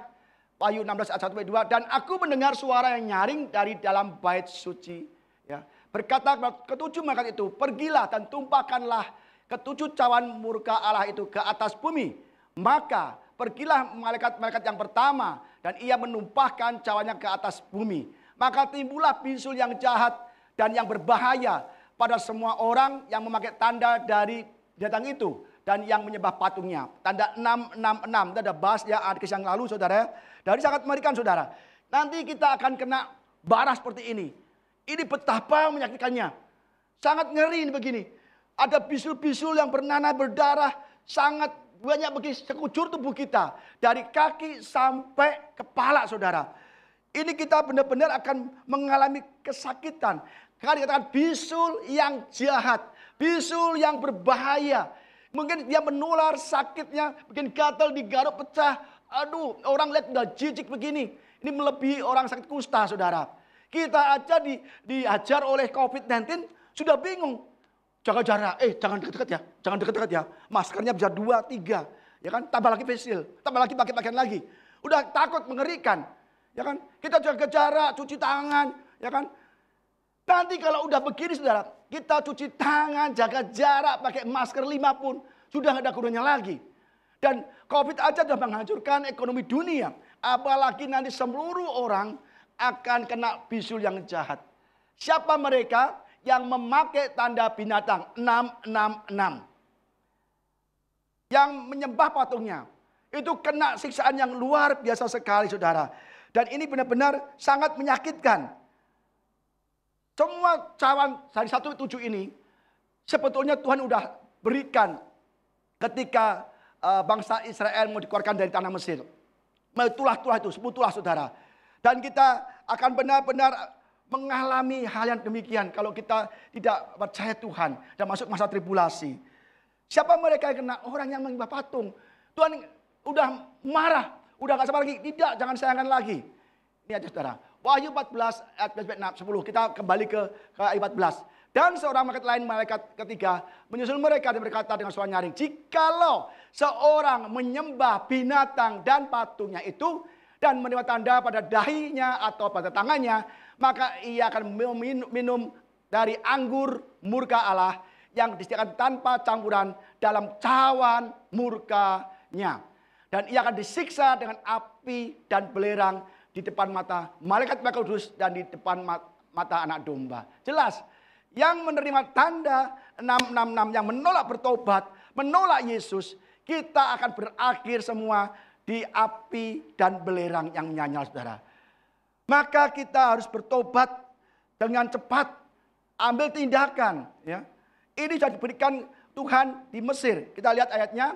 Wahyu 16 ayat 1-2, dan aku mendengar suara yang nyaring dari dalam bait suci ya. Berkata ke-7 malaikat itu, pergilah dan tumpahkanlah ke-7 cawan murka Allah itu ke atas bumi. Maka pergilah malaikat-malaikat yang pertama, dan ia menumpahkan cawannya ke atas bumi. Maka timbullah bisul yang jahat dan yang berbahaya pada semua orang yang memakai tanda dari binatang itu dan yang menyembah patungnya. Tanda 666, kita ada bahas ya hadis yang lalu, saudara. Dari sangat mengerikan, saudara. Nanti kita akan kena bara seperti ini. Ini betapa menyakitkannya. Sangat ngeri ini begini. Ada bisul-bisul yang bernanah berdarah, sangat banyak bagi sekujur tubuh kita. Dari kaki sampai kepala, saudara. Ini kita benar-benar akan mengalami kesakitan. Karena dikatakan bisul yang jahat, bisul yang berbahaya. Mungkin dia menular, sakitnya bikin gatal, digaruk, pecah. Aduh, orang lihat udah jijik begini. Ini melebihi orang sakit kusta, saudara. Kita aja diajar oleh COVID-19 sudah bingung. Jaga jarak, jangan deket-deket ya, jangan deket-deket ya. Maskernya bisa 2, 3, ya kan? Tambah lagi face shield, tambah lagi pakai pakaian lagi. Udah takut, mengerikan, ya kan? Kita jaga jarak, cuci tangan, ya kan? Nanti kalau udah begini, saudara, kita cuci tangan, jaga jarak, pakai masker 5 pun sudah nggak ada gunanya lagi. Dan COVID aja sudah menghancurkan ekonomi dunia, apalagi nanti seluruh orang akan kena bisul yang jahat. Siapa mereka? Yang memakai tanda binatang 666. Yang menyembah patungnya. Itu kena siksaan yang luar biasa sekali, saudara. Dan ini benar-benar sangat menyakitkan. Semua cawan dari 1-7 ini, sebetulnya Tuhan udah berikan ketika bangsa Israel mau dikeluarkan dari tanah Mesir. Tulah-tulah itu, 10 tulah, saudara. Dan kita akan benar-benar mengalami hal yang demikian kalau kita tidak percaya Tuhan dan masuk masa tribulasi. Siapa mereka yang kena? Orang yang menyembah patung. Tuhan udah marah, udah gak sabar lagi. Tidak, jangan sayangkan lagi. Ini aja, saudara. Wahyu 14 ayat 10. Kita kembali ke ayat 14. Dan seorang malaikat ketiga menyusul mereka dan berkata dengan suara nyaring, jikalau seorang menyembah binatang dan patungnya itu dan menerima tanda pada dahinya atau pada tangannya, maka ia akan minum dari anggur murka Allah yang disediakan tanpa campuran dalam cawan murkanya. Dan ia akan disiksa dengan api dan belerang di depan mata malaikat kudus dan di depan mata anak domba. Jelas, yang menerima tanda 666 yang menolak bertobat, menolak Yesus, kita akan berakhir semua di api dan belerang yang menyala, saudara. Maka kita harus bertobat dengan cepat, ambil tindakan. Ya. Ini sudah diberikan Tuhan di Mesir. Kita lihat ayatnya.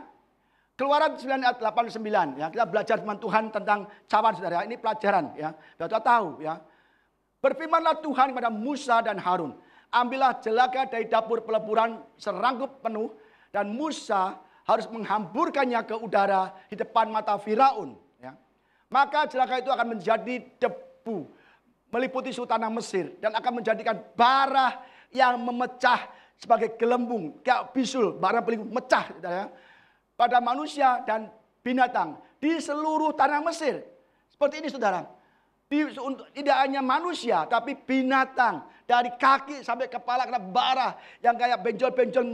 Keluaran 9 ayat 89. Ya. Kita belajar firman Tuhan tentang cawan, saudara. Ini pelajaran. Ya. Kita tahu. Ya. Berfirmanlah Tuhan kepada Musa dan Harun. Ambillah jelaga dari dapur peleburan serangkup penuh. Dan Musa harus menghamburkannya ke udara di depan mata Firaun. Ya. Maka jelaga itu akan menjadi debu. Meliputi seluruh tanah Mesir. Dan akan menjadikan bara yang memecah sebagai gelembung. Kayak bisul. Bara pelindung mecah. Ya. Pada manusia dan binatang di seluruh tanah Mesir. Seperti ini, saudara. Tidak hanya manusia, tapi binatang. Dari kaki sampai kepala kena bara yang kayak benjol-benjol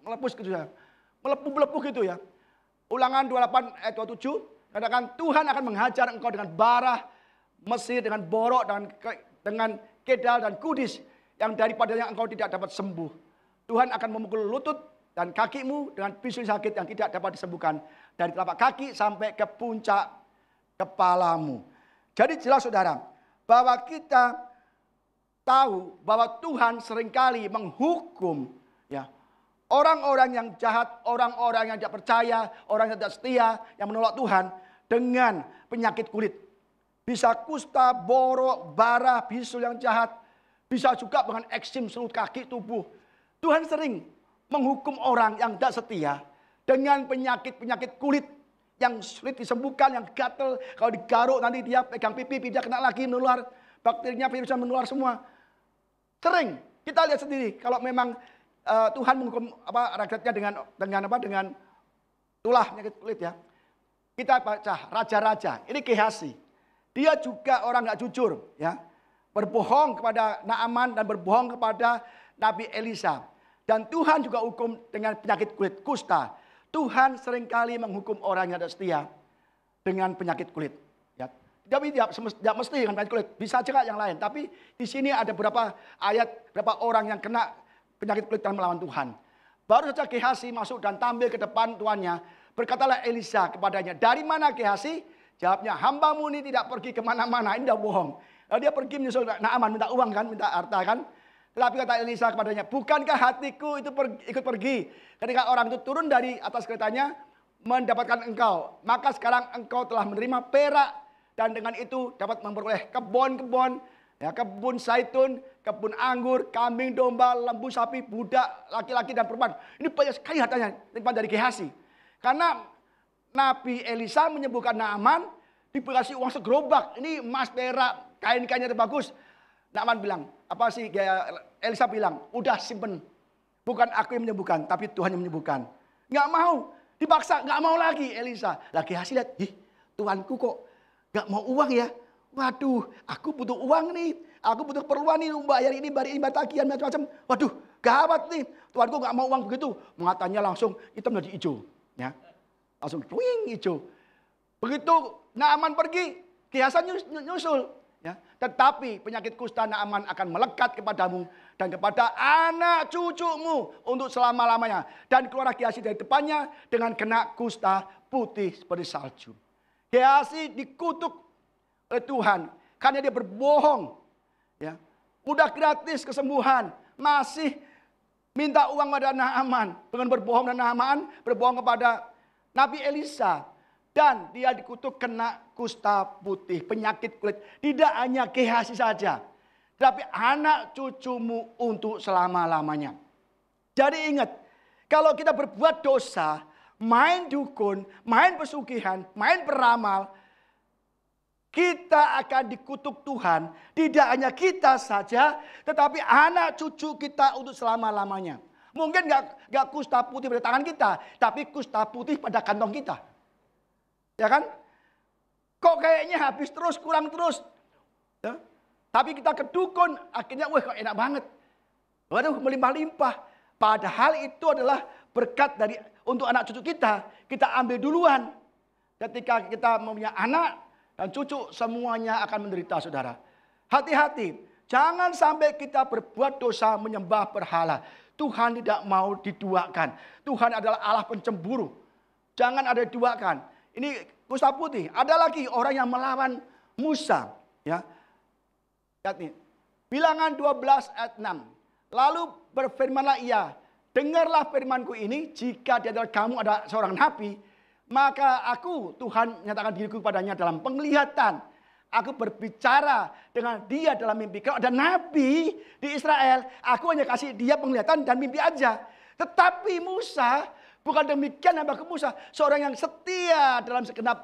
melepus gitu ya. Melepuh-melepuh gitu ya. Ulangan 28 ayat 27. Katakan Tuhan akan menghajar engkau dengan bara Mesir, dengan borok, dengan kedal dan kudis. Yang daripadanya engkau tidak dapat sembuh. Tuhan akan memukul lutut dan kakimu dengan bisul sakit yang tidak dapat disembuhkan. Dari telapak kaki sampai ke puncak kepalamu. Jadi jelas, saudara, bahwa kita tahu bahwa Tuhan seringkali menghukum ya, orang-orang yang jahat, orang-orang yang tidak percaya, orang yang tidak setia, yang menolak Tuhan dengan penyakit kulit. Bisa kusta, borok, bara, bisul yang jahat. Bisa juga dengan eksim seluruh kaki tubuh. Tuhan sering menghukum orang yang tidak setia dengan penyakit-penyakit kulit yang sulit disembuhkan, yang gatel. Kalau digaruk nanti dia pegang pipi, dia kena lagi, menular. Bakterinya, virusnya menular semua. Sering kita lihat sendiri kalau memang Tuhan menghukum rakyatnya dengan tulah penyakit kulit ya. Kita baca raja-raja, ini Gehazi. Dia juga orang nggak jujur ya. Berbohong kepada Naaman dan berbohong kepada Nabi Elisa. Dan Tuhan juga hukum dengan penyakit kulit, kusta. Tuhan seringkali menghukum orang yang tidak setia dengan penyakit kulit. Ya. Tapi tidak mesti dengan penyakit kulit, bisa juga yang lain. Tapi di sini ada beberapa ayat, beberapa orang yang kena penyakit kulit dan melawan Tuhan. Baru saja Gehazi masuk dan tampil ke depan tuannya. Berkatalah Elisa kepadanya, dari mana Gehazi? Jawabnya, hambamu ini tidak pergi kemana-mana, ini tidak bohong. Lalu dia pergi menyusul Naaman, minta uang kan, minta harta kan. Tetapi kata Elisa kepadanya, bukankah hatiku itu ikut pergi ketika orang itu turun dari atas keretanya mendapatkan engkau. Maka sekarang engkau telah menerima perak dan dengan itu dapat memperoleh kebun-kebun, ya, kebun zaitun, kebun anggur, kambing, domba, lembu, sapi, budak, laki-laki dan perempuan. Ini banyak sekali hartanya dari Gehazi. Karena Nabi Elisa menyembuhkan Naaman, dikasih uang segerobak. Ini emas, perak, kain-kainnya bagus. Naaman bilang, apa sih? Elisa bilang, udah simpen. Bukan aku yang menyembuhkan, tapi Tuhan yang menyembuhkan. Nggak mau, dipaksa, nggak mau lagi Elisa. Lagi hasil lihat, Tuanku kok nggak mau uang ya? Waduh, aku butuh uang nih. Aku butuh keperluan nih, bayar ini, bayar tagihan, macam-macam. Waduh, gawat nih. Tuanku nggak mau uang begitu. Mengatanya langsung hitam jadi hijau. Ya. Langsung wing hijau. Begitu Naaman pergi, Gehazi nyusul. Ya, tetapi penyakit kusta Naaman akan melekat kepadamu dan kepada anak cucumu untuk selama-lamanya. Dan keluar Gehazi dari depannya dengan kena kusta putih seperti salju. Gehazi dikutuk oleh Tuhan karena dia berbohong. Ya, udah gratis kesembuhan, masih minta uang pada Naaman. Dengan berbohong dan Naaman berbohong kepada Nabi Elisa. Dan dia dikutuk kena kusta putih, penyakit kulit. Tidak hanya Gehazi saja, tapi anak cucumu untuk selama-lamanya. Jadi ingat, kalau kita berbuat dosa, main dukun, main pesugihan, main peramal, kita akan dikutuk Tuhan. Tidak hanya kita saja, tetapi anak cucu kita untuk selama-lamanya. Mungkin gak kusta putih pada tangan kita, tapi kusta putih pada kantong kita. Ya kan? Kok kayaknya habis terus, kurang terus. Ya? Tapi kita ke dukun, akhirnya wah kok enak banget. Waduh, melimpah-limpah. Padahal itu adalah berkat dari untuk anak cucu kita. Kita ambil duluan. Ketika kita mempunyai anak dan cucu, semuanya akan menderita, saudara. Hati-hati. Jangan sampai kita berbuat dosa menyembah berhala. Tuhan tidak mau diduakan. Tuhan adalah Allah pencemburu. Jangan ada diduakan. Ini kusta putih. Ada lagi orang yang melawan Musa. Ya. Lihat nih. Bilangan 12 ayat 6. Lalu berfirmanlah ia, dengarlah firmanku ini, jika di antara kamu ada seorang nabi, maka aku, Tuhan nyatakan diriku padanya dalam penglihatan. Aku berbicara dengan dia dalam mimpi. Kalau ada nabi di Israel, aku hanya kasih dia penglihatan dan mimpi aja. Tetapi Musa, bukan demikian hambaku Musa, seorang yang setia dalam segenap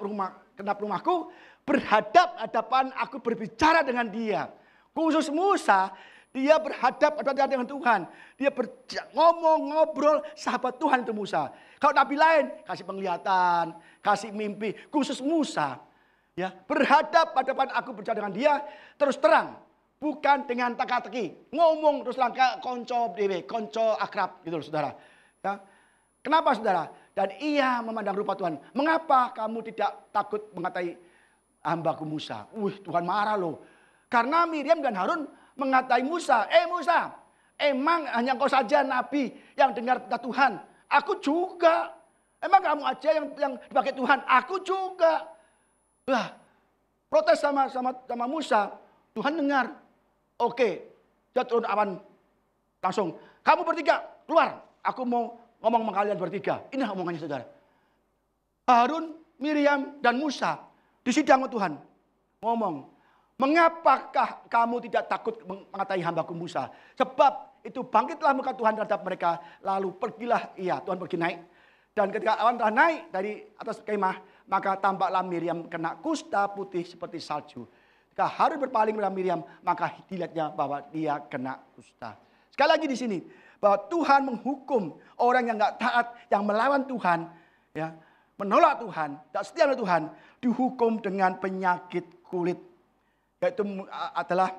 rumahku, berhadap-hadapan aku berbicara dengan dia. Khusus Musa, dia berhadap-hadapan dengan Tuhan. Dia ngomong-ngobrol sahabat Tuhan itu Musa. Kalau nabi lain, kasih penglihatan, kasih mimpi. Khusus Musa, ya, berhadap-hadapan aku berbicara dengan dia, terus terang. Bukan dengan teka-teki. Ngomong terus langkah konco dewe, konco akrab gitu loh, saudara. Ya. Kenapa saudara? Dan ia memandang rupa Tuhan. Mengapa kamu tidak takut mengatai hambaku Musa? Tuhan marah loh. Karena Miriam dan Harun mengatai Musa. Musa, emang hanya kau saja nabi yang dengar perintah Tuhan? Aku juga. Emang kamu aja yang dipakai Tuhan? Aku juga. Lah, protes sama Musa. Tuhan dengar. Oke, dia turun awan langsung. Kamu bertiga keluar. Aku mau ngomong sama kalian bertiga. Ini omongannya saudara. Harun, Miriam, dan Musa disidang Tuhan. Ngomong, mengapakah kamu tidak takut mengatai hambaku Musa? Sebab itu bangkitlah muka Tuhan terhadap mereka. Lalu pergilah ia. Tuhan pergi naik. Dan ketika awan telah naik dari atas kemah, maka tampaklah Miriam kena kusta putih seperti salju. Ketika Harun berpaling kepada Miriam, maka dilihatnya bahwa dia kena kusta. Sekali lagi di sini, bahwa Tuhan menghukum orang yang nggak taat, yang melawan Tuhan, ya, menolak Tuhan, tak setia dengan Tuhan, dihukum dengan penyakit kulit, yaitu adalah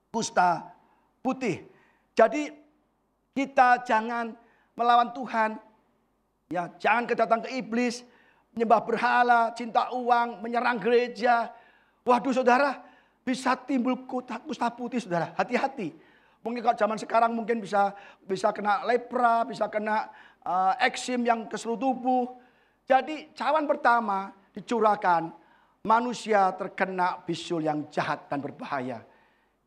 kusta putih. Jadi kita jangan melawan Tuhan, ya, jangan kita datang ke iblis, menyembah berhala, cinta uang, menyerang gereja. Waduh saudara, bisa timbul kusta putih saudara, hati-hati. Mungkin kalau zaman sekarang mungkin bisa kena lepra, bisa kena eksim yang ke seluruh tubuh. Jadi cawan pertama dicurahkan, manusia terkena bisul yang jahat dan berbahaya.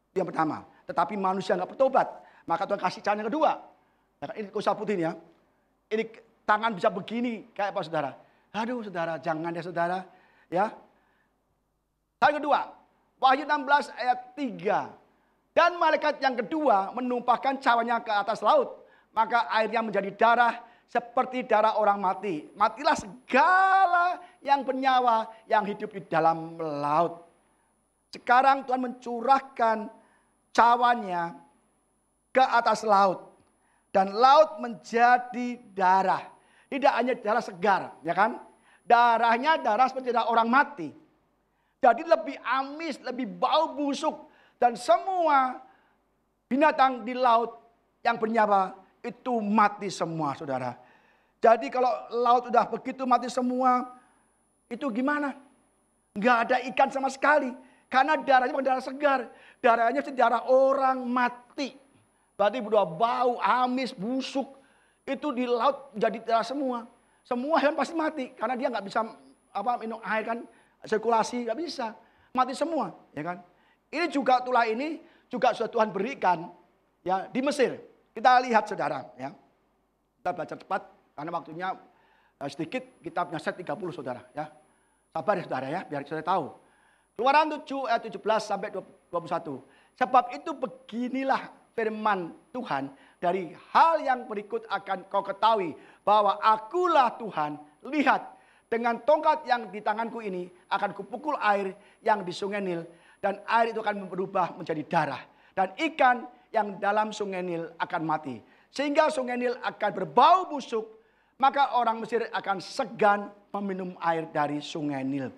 Itu yang pertama. Tetapi manusia nggak bertobat, maka Tuhan kasih cawan yang kedua. Nah, ini kusta putih ini ya. Ini tangan bisa begini kayak apa saudara? Aduh saudara, jangan ya saudara. Ya. Yang kedua, Wahyu 16 ayat 3. Dan malaikat yang kedua menumpahkan cawannya ke atas laut. Maka airnya menjadi darah seperti darah orang mati. Matilah segala yang bernyawa yang hidup di dalam laut. Sekarang Tuhan mencurahkan cawannya ke atas laut. Dan laut menjadi darah. Tidak hanya darah segar, ya kan? Darahnya darah seperti darah orang mati. Jadi lebih amis, lebih bau busuk. Dan semua binatang di laut yang bernyawa itu mati semua, saudara. Jadi kalau laut udah begitu mati semua, itu gimana? Nggak ada ikan sama sekali. Karena darahnya bukan darah segar. Darahnya seperti darah orang mati. Berarti udah bau, amis, busuk. Itu di laut jadi darah semua. Semua hewan pasti mati. Karena dia nggak bisa minum air kan. Sirkulasi nggak bisa. Mati semua. Ya kan? Ini juga tulah ini juga sudah Tuhan berikan ya di Mesir. Kita lihat saudara ya. Kita baca cepat karena waktunya sedikit, kita punya set 30 saudara ya. Sabar ya saudara ya, biar saya tahu. Keluaran 7 ayat 17 sampai 21. Sebab itu beginilah firman Tuhan, dari hal yang berikut akan kau ketahui bahwa akulah Tuhan. Lihat, dengan tongkat yang di tanganku ini akan kupukul air yang di sungai Nil. Dan air itu akan berubah menjadi darah. Dan ikan yang dalam sungai Nil akan mati. Sehingga sungai Nil akan berbau busuk. Maka orang Mesir akan segan meminum air dari sungai Nil.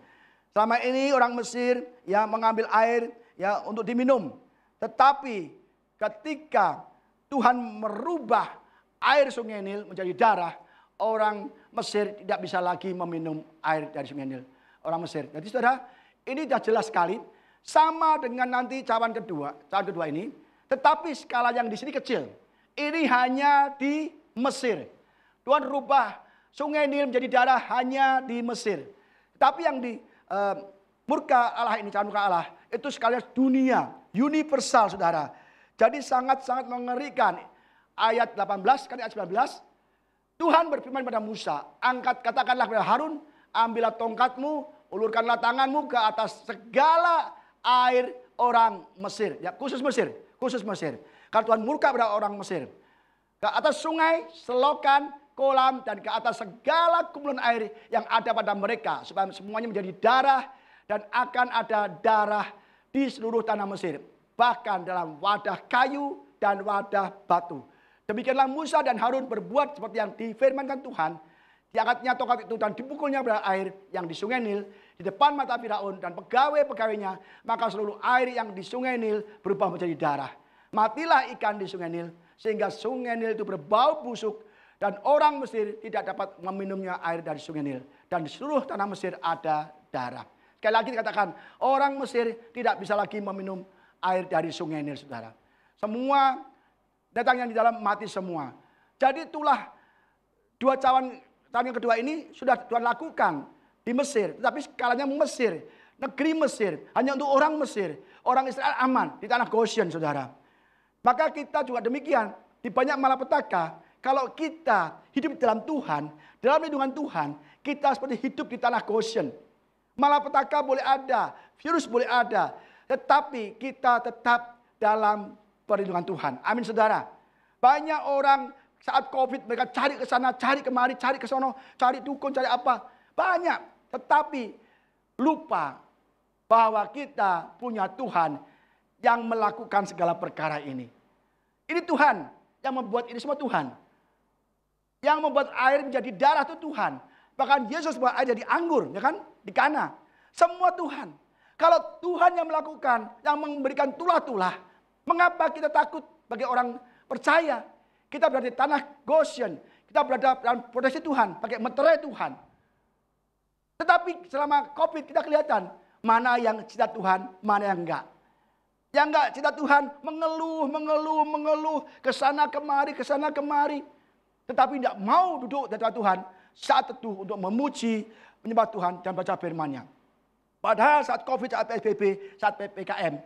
Selama ini orang Mesir ya mengambil air ya untuk diminum. Tetapi ketika Tuhan merubah air sungai Nil menjadi darah, orang Mesir tidak bisa lagi meminum air dari sungai Nil. Orang Mesir. Jadi saudara, ini sudah jelas sekali. Sama dengan nanti cawan kedua ini. Tetapi skala yang di sini kecil. Ini hanya di Mesir. Tuhan rubah sungai Nil menjadi darah hanya di Mesir. Tapi yang di murka Allah ini, cawan murka Allah, itu sekalian dunia, universal saudara. Jadi sangat-sangat mengerikan. Ayat 18, kan ayat 19. Tuhan berfirman pada Musa, katakanlah kepada Harun, ambillah tongkatmu, ulurkanlah tanganmu ke atas segala air orang Mesir. Ya, khusus Mesir. Karena Tuhan murka pada orang Mesir. Ke atas sungai, selokan, kolam, dan ke atas segala kumpulan air yang ada pada mereka. Supaya semuanya menjadi darah dan akan ada darah di seluruh tanah Mesir. Bahkan dalam wadah kayu dan wadah batu. Demikianlah Musa dan Harun berbuat seperti yang difirmankan Tuhan. Diangkatnya tongkat itu dan dipukulnya pada air yang di sungai Nil di depan mata Firaun dan pegawai-pegawainya. Maka seluruh air yang di sungai Nil berubah menjadi darah. Matilah ikan di sungai Nil sehingga sungai Nil itu berbau busuk. Dan orang Mesir tidak dapat meminumnya air dari sungai Nil. Dan di seluruh tanah Mesir ada darah. Sekali lagi dikatakan, orang Mesir tidak bisa lagi meminum air dari sungai Nil, saudara. Semua datang yang di dalam mati semua. Jadi itulah dua cawan yang kedua ini sudah Tuhan lakukan di Mesir. Tetapi skalanya Mesir, negeri Mesir, hanya untuk orang Mesir. Orang Israel aman di tanah Goshen, saudara. Maka kita juga demikian. Di banyak malapetaka, kalau kita hidup dalam Tuhan, dalam lindungan Tuhan, kita seperti hidup di tanah Goshen. Malapetaka boleh ada, virus boleh ada, tetapi kita tetap dalam perlindungan Tuhan. Amin saudara. Banyak orang saat COVID mereka cari ke sana, cari kemari, cari ke sono, cari dukun, cari apa. Banyak, tetapi lupa bahwa kita punya Tuhan yang melakukan segala perkara ini. Ini Tuhan yang membuat ini semua Tuhan. Yang membuat air menjadi darah itu Tuhan. Bahkan Yesus membuat air jadi anggur, ya kan? Di Kana. Semua Tuhan. Kalau Tuhan yang melakukan, yang memberikan tulah-tulah, mengapa kita takut bagi orang percaya? Kita berada di tanah Goshen. Kita berada dalam proteksi Tuhan, pakai meterai Tuhan. Tetapi selama COVID kita kelihatan mana yang cinta Tuhan, mana yang enggak. Yang enggak cinta Tuhan mengeluh, ke sana kemari. Tetapi tidak mau duduk di hadapan Tuhan saat teduh untuk memuji, menyembah Tuhan dan baca firman-Nya. Padahal saat COVID, saat PSBB, saat PPKM,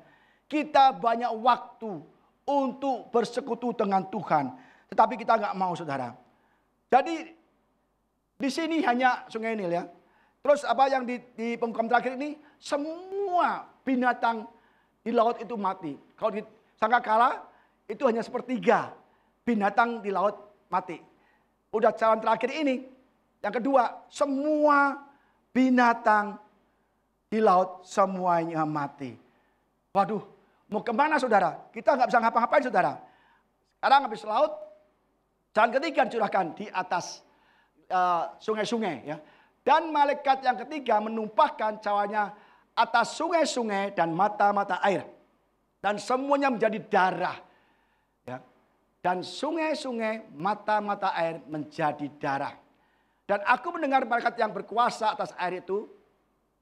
kita banyak waktu untuk bersekutu dengan Tuhan. Tetapi kita nggak mau, saudara. Jadi di sini hanya sungai Nil ya. Terus apa yang di pembukaan terakhir ini, semua binatang di laut itu mati. Kalau di sangkakala itu hanya sepertiga binatang di laut mati. Udah cawan terakhir ini. Yang kedua, semua binatang di laut semuanya mati. Waduh, mau kemana saudara? Kita nggak bisa ngapa-ngapain saudara. Sekarang habis laut, cawan ketiga dicurahkan di atas sungai-sungai. Ya. Dan malaikat yang ketiga menumpahkan cawannya atas sungai-sungai dan mata-mata air. Dan semuanya menjadi darah. Ya. Dan sungai-sungai, mata-mata air menjadi darah. Dan aku mendengar malaikat yang berkuasa atas air itu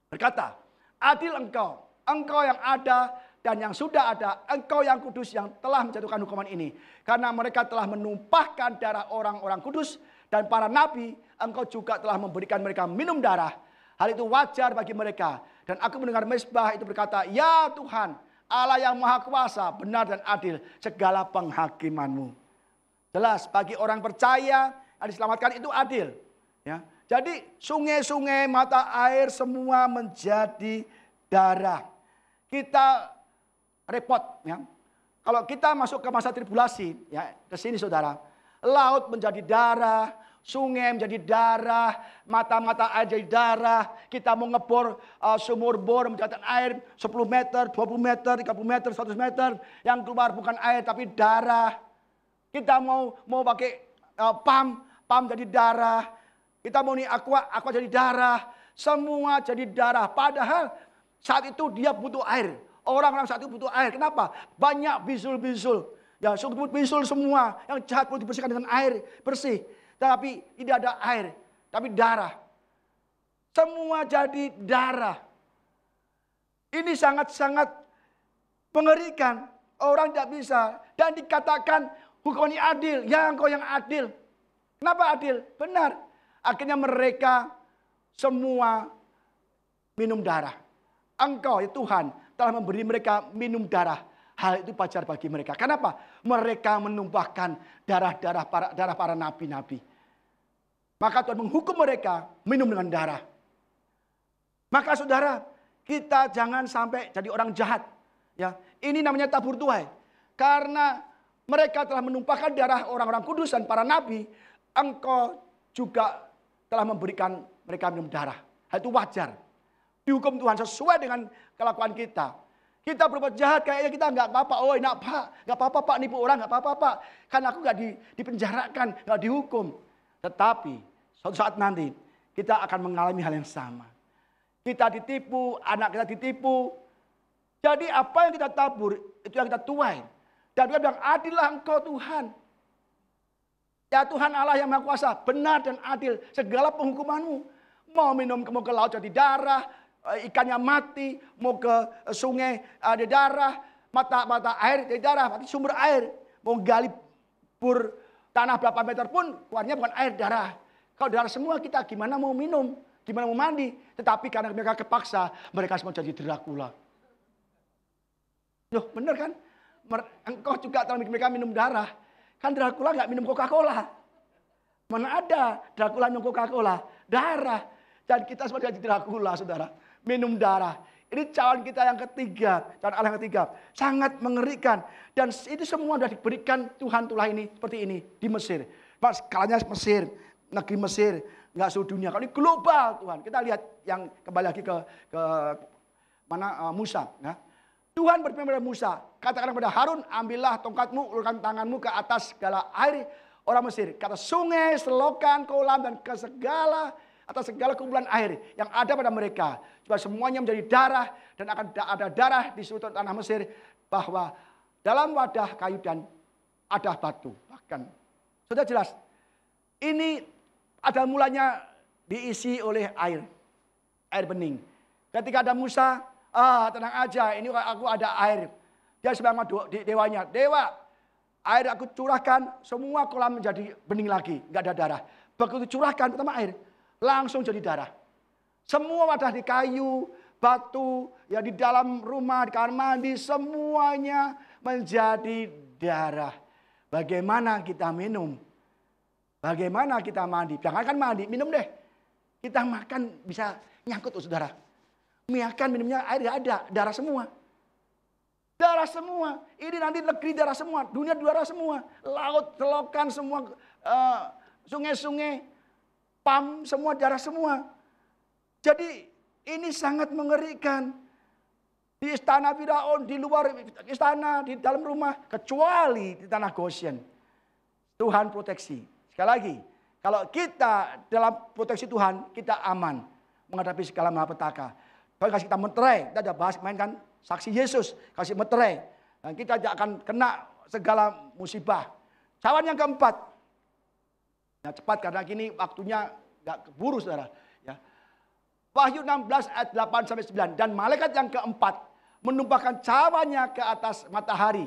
berkata, adil engkau yang ada dan yang sudah ada, engkau yang kudus yang telah menjatuhkan hukuman ini. Karena mereka telah menumpahkan darah orang-orang kudus dan para nabi, engkau juga telah memberikan mereka minum darah. Hal itu wajar bagi mereka. Dan aku mendengar mezbah itu berkata, ya Tuhan, Allah yang maha kuasa, benar dan adil segala penghakimanmu. Jelas bagi orang percaya yang diselamatkan itu adil. Ya. Jadi sungai-sungai, mata air semua menjadi darah. Kita repot. Ya. Kalau kita masuk ke masa tribulasi, ya, ke sini saudara. Laut menjadi darah, sungai menjadi darah, mata-mata air jadi darah. Kita mau ngebor sumur bor mencatat air 10 meter, 20 meter, 30 meter, 100 meter. Yang keluar bukan air tapi darah. Kita mau pakai pam jadi darah. Kita mau nih aqua jadi darah. Semua jadi darah. Padahal saat itu dia butuh air. Orang-orang saat itu butuh air. Kenapa? Banyak bisul-bisul. Ya, bisul semua. Yang jahat perlu dibersihkan dengan air bersih. Tapi tidak ada air. Tapi darah. Semua jadi darah. Ini sangat-sangat mengerikan. Orang tidak bisa. Dan dikatakan hukum ini adil. Ya, engkau yang adil. Kenapa adil? Benar. Akhirnya mereka semua minum darah. Engkau ya Tuhan telah memberi mereka minum darah. Hal itu wajar bagi mereka. Kenapa? Mereka menumpahkan darah para nabi-nabi. Maka Tuhan menghukum mereka minum dengan darah. Maka saudara, kita jangan sampai jadi orang jahat. Ya, ini namanya tabur tuai. Karena mereka telah menumpahkan darah orang-orang kudus dan para nabi, engkau juga telah memberikan mereka minum darah. Hal itu wajar. Dihukum Tuhan sesuai dengan kelakuan kita. Kita berbuat jahat kayaknya kita nggak apa-apa. Oh enak Pak, nggak apa-apa Pak, nipu orang nggak apa-apa Pak. Kan aku nggak dipenjarakan, nggak dihukum. Tetapi suatu saat nanti kita akan mengalami hal yang sama. Kita ditipu, anak kita ditipu. Jadi apa yang kita tabur itu yang kita tuai. Dan Tuhan bilang adillah engkau Tuhan. Ya Tuhan Allah yang Maha Kuasa, benar dan adil segala penghukumanmu. Mau minum ke laut jadi darah, ikannya mati, mau ke sungai ada darah, mata air jadi darah, mati sumber air. Mau gali bur tanah berapa meter pun keluarnya bukan air, darah. Kalau darah semua kita gimana mau minum, gimana mau mandi. Tetapi karena mereka kepaksa, mereka semua jadi Dracula. Loh bener kan? Engkau juga telah bikin mereka minum darah. Kan Dracula nggak minum Coca-Cola. Mana ada Dracula minum Coca-Cola? Darah. Dan kita semua jadi Dracula, saudara. Minum darah. Ini cawan kita yang ketiga. Cawan Allah yang ketiga. Sangat mengerikan. Dan itu semua sudah diberikan Tuhan tulah ini. Seperti ini. Di Mesir. Skalanya Mesir. Negeri Mesir. Nggak seluruh dunia. Kalau ini global Tuhan. Kita lihat yang kembali lagi ke mana Musa. Ya. Tuhan berfirman kepada Musa. Katakan kepada Harun. Ambillah tongkatmu. Ulurkan tanganmu ke atas segala air orang Mesir. Kata sungai, selokan, kolam dan ke segala atas segala kumpulan air yang ada pada mereka. Supaya semuanya menjadi darah dan akan ada darah di seluruh tanah Mesir. Bahwa dalam wadah kayu dan ada batu. Bahkan sudah jelas. Ini ada mulanya diisi oleh air. Air bening. Ketika ada Musa, tenang aja ini aku ada air. Dia sebagai dewanya. Dewa, air aku curahkan semua kolam menjadi bening lagi. Nggak ada darah. Begitu curahkan pertama air. Langsung jadi darah. Semua wadah di kayu, batu, ya di dalam rumah, di kamar mandi, semuanya menjadi darah. Bagaimana kita minum? Bagaimana kita mandi? Jangan mandi, minum deh. Kita makan bisa nyangkut, saudara. Makan minumnya air gak ada, darah semua. Darah semua. Ini nanti negeri darah semua, dunia darah semua. Laut, selokan semua, sungai-sungai. Pam semua, darah semua. Jadi ini sangat mengerikan. Di istana Firaun, di luar istana, di dalam rumah. Kecuali di tanah Goshen. Tuhan proteksi. Sekali lagi, kalau kita dalam proteksi Tuhan, kita aman. Menghadapi segala malapetaka. Kalau kasih kita meterai, kita ada bahas main kan. Saksi Yesus, kasih meterai. Dan kita tidak akan kena segala musibah. Cawan yang keempat. Nah, cepat karena kini waktunya nggak keburu saudara. Ya. Wahyu 16 ayat 8-9. Dan malaikat yang keempat menumpahkan cawannya ke atas matahari.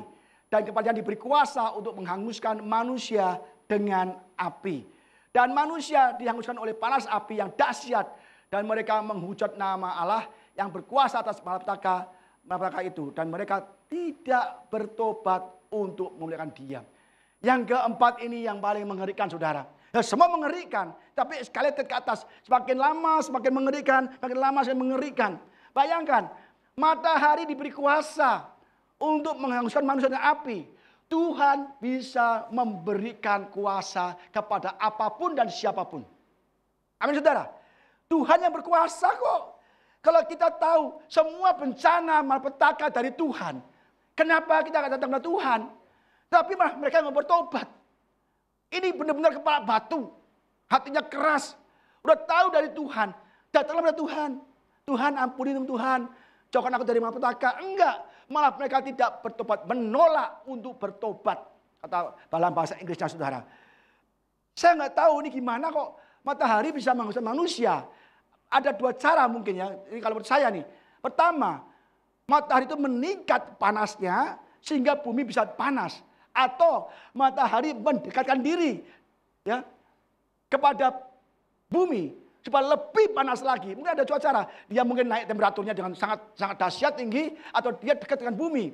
Dan kepadanya diberi kuasa untuk menghanguskan manusia dengan api. Dan manusia dihanguskan oleh panas api yang dahsyat. Dan mereka menghujat nama Allah yang berkuasa atas malapetaka itu. Dan mereka tidak bertobat untuk memuliakan Dia. Yang keempat ini yang paling mengerikan saudara. Ya, semua mengerikan, tapi sekali ke atas. Semakin lama semakin mengerikan, semakin lama semakin mengerikan. Bayangkan, matahari diberi kuasa untuk menghanguskan manusia dengan api. Tuhan bisa memberikan kuasa kepada apapun dan siapapun. Amin saudara. Tuhan yang berkuasa kok. Kalau kita tahu semua bencana malapetaka dari Tuhan. Kenapa kita nggak datang ke Tuhan? Tapi malah mereka nggak bertobat. Ini benar-benar kepala batu. Hatinya keras. Udah tahu dari Tuhan. Datanglah pada Tuhan. Tuhan ampuni Tuhan. Jauhkan aku dari malapetaka. Enggak. Malah mereka tidak bertobat. Menolak untuk bertobat. Kata dalam bahasa Inggrisnya saudara. Saya nggak tahu ini gimana kok matahari bisa menghanguskan manusia. Ada dua cara mungkin ya. Ini kalau menurut saya nih. Pertama, matahari itu meningkat panasnya sehingga bumi bisa panas. Atau matahari mendekatkan diri ya kepada bumi supaya lebih panas lagi. Mungkin ada dua cara. Dia mungkin naik temperaturnya dengan sangat dahsyat tinggi atau dia dekat dengan bumi.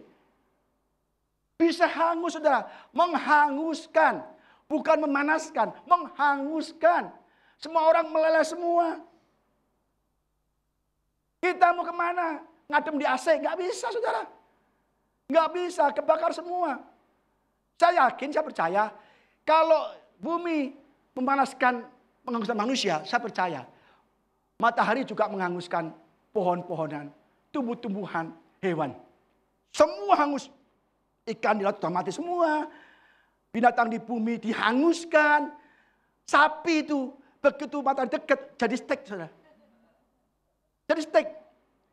Bisa hangus saudara, menghanguskan, bukan memanaskan, menghanguskan. Semua orang meleleh semua. Kita mau kemana? Ngadem di AC? Nggak bisa saudara. Nggak bisa, kebakar semua. Saya yakin, saya percaya, kalau bumi memanaskan, menghanguskan manusia, saya percaya. Matahari juga menghanguskan pohon-pohonan, tumbuh-tumbuhan, hewan. Semua hangus. Ikan di laut sudah mati semua. Binatang di bumi dihanguskan. Sapi itu, begitu matahari dekat, jadi steak, saudara. Jadi steak.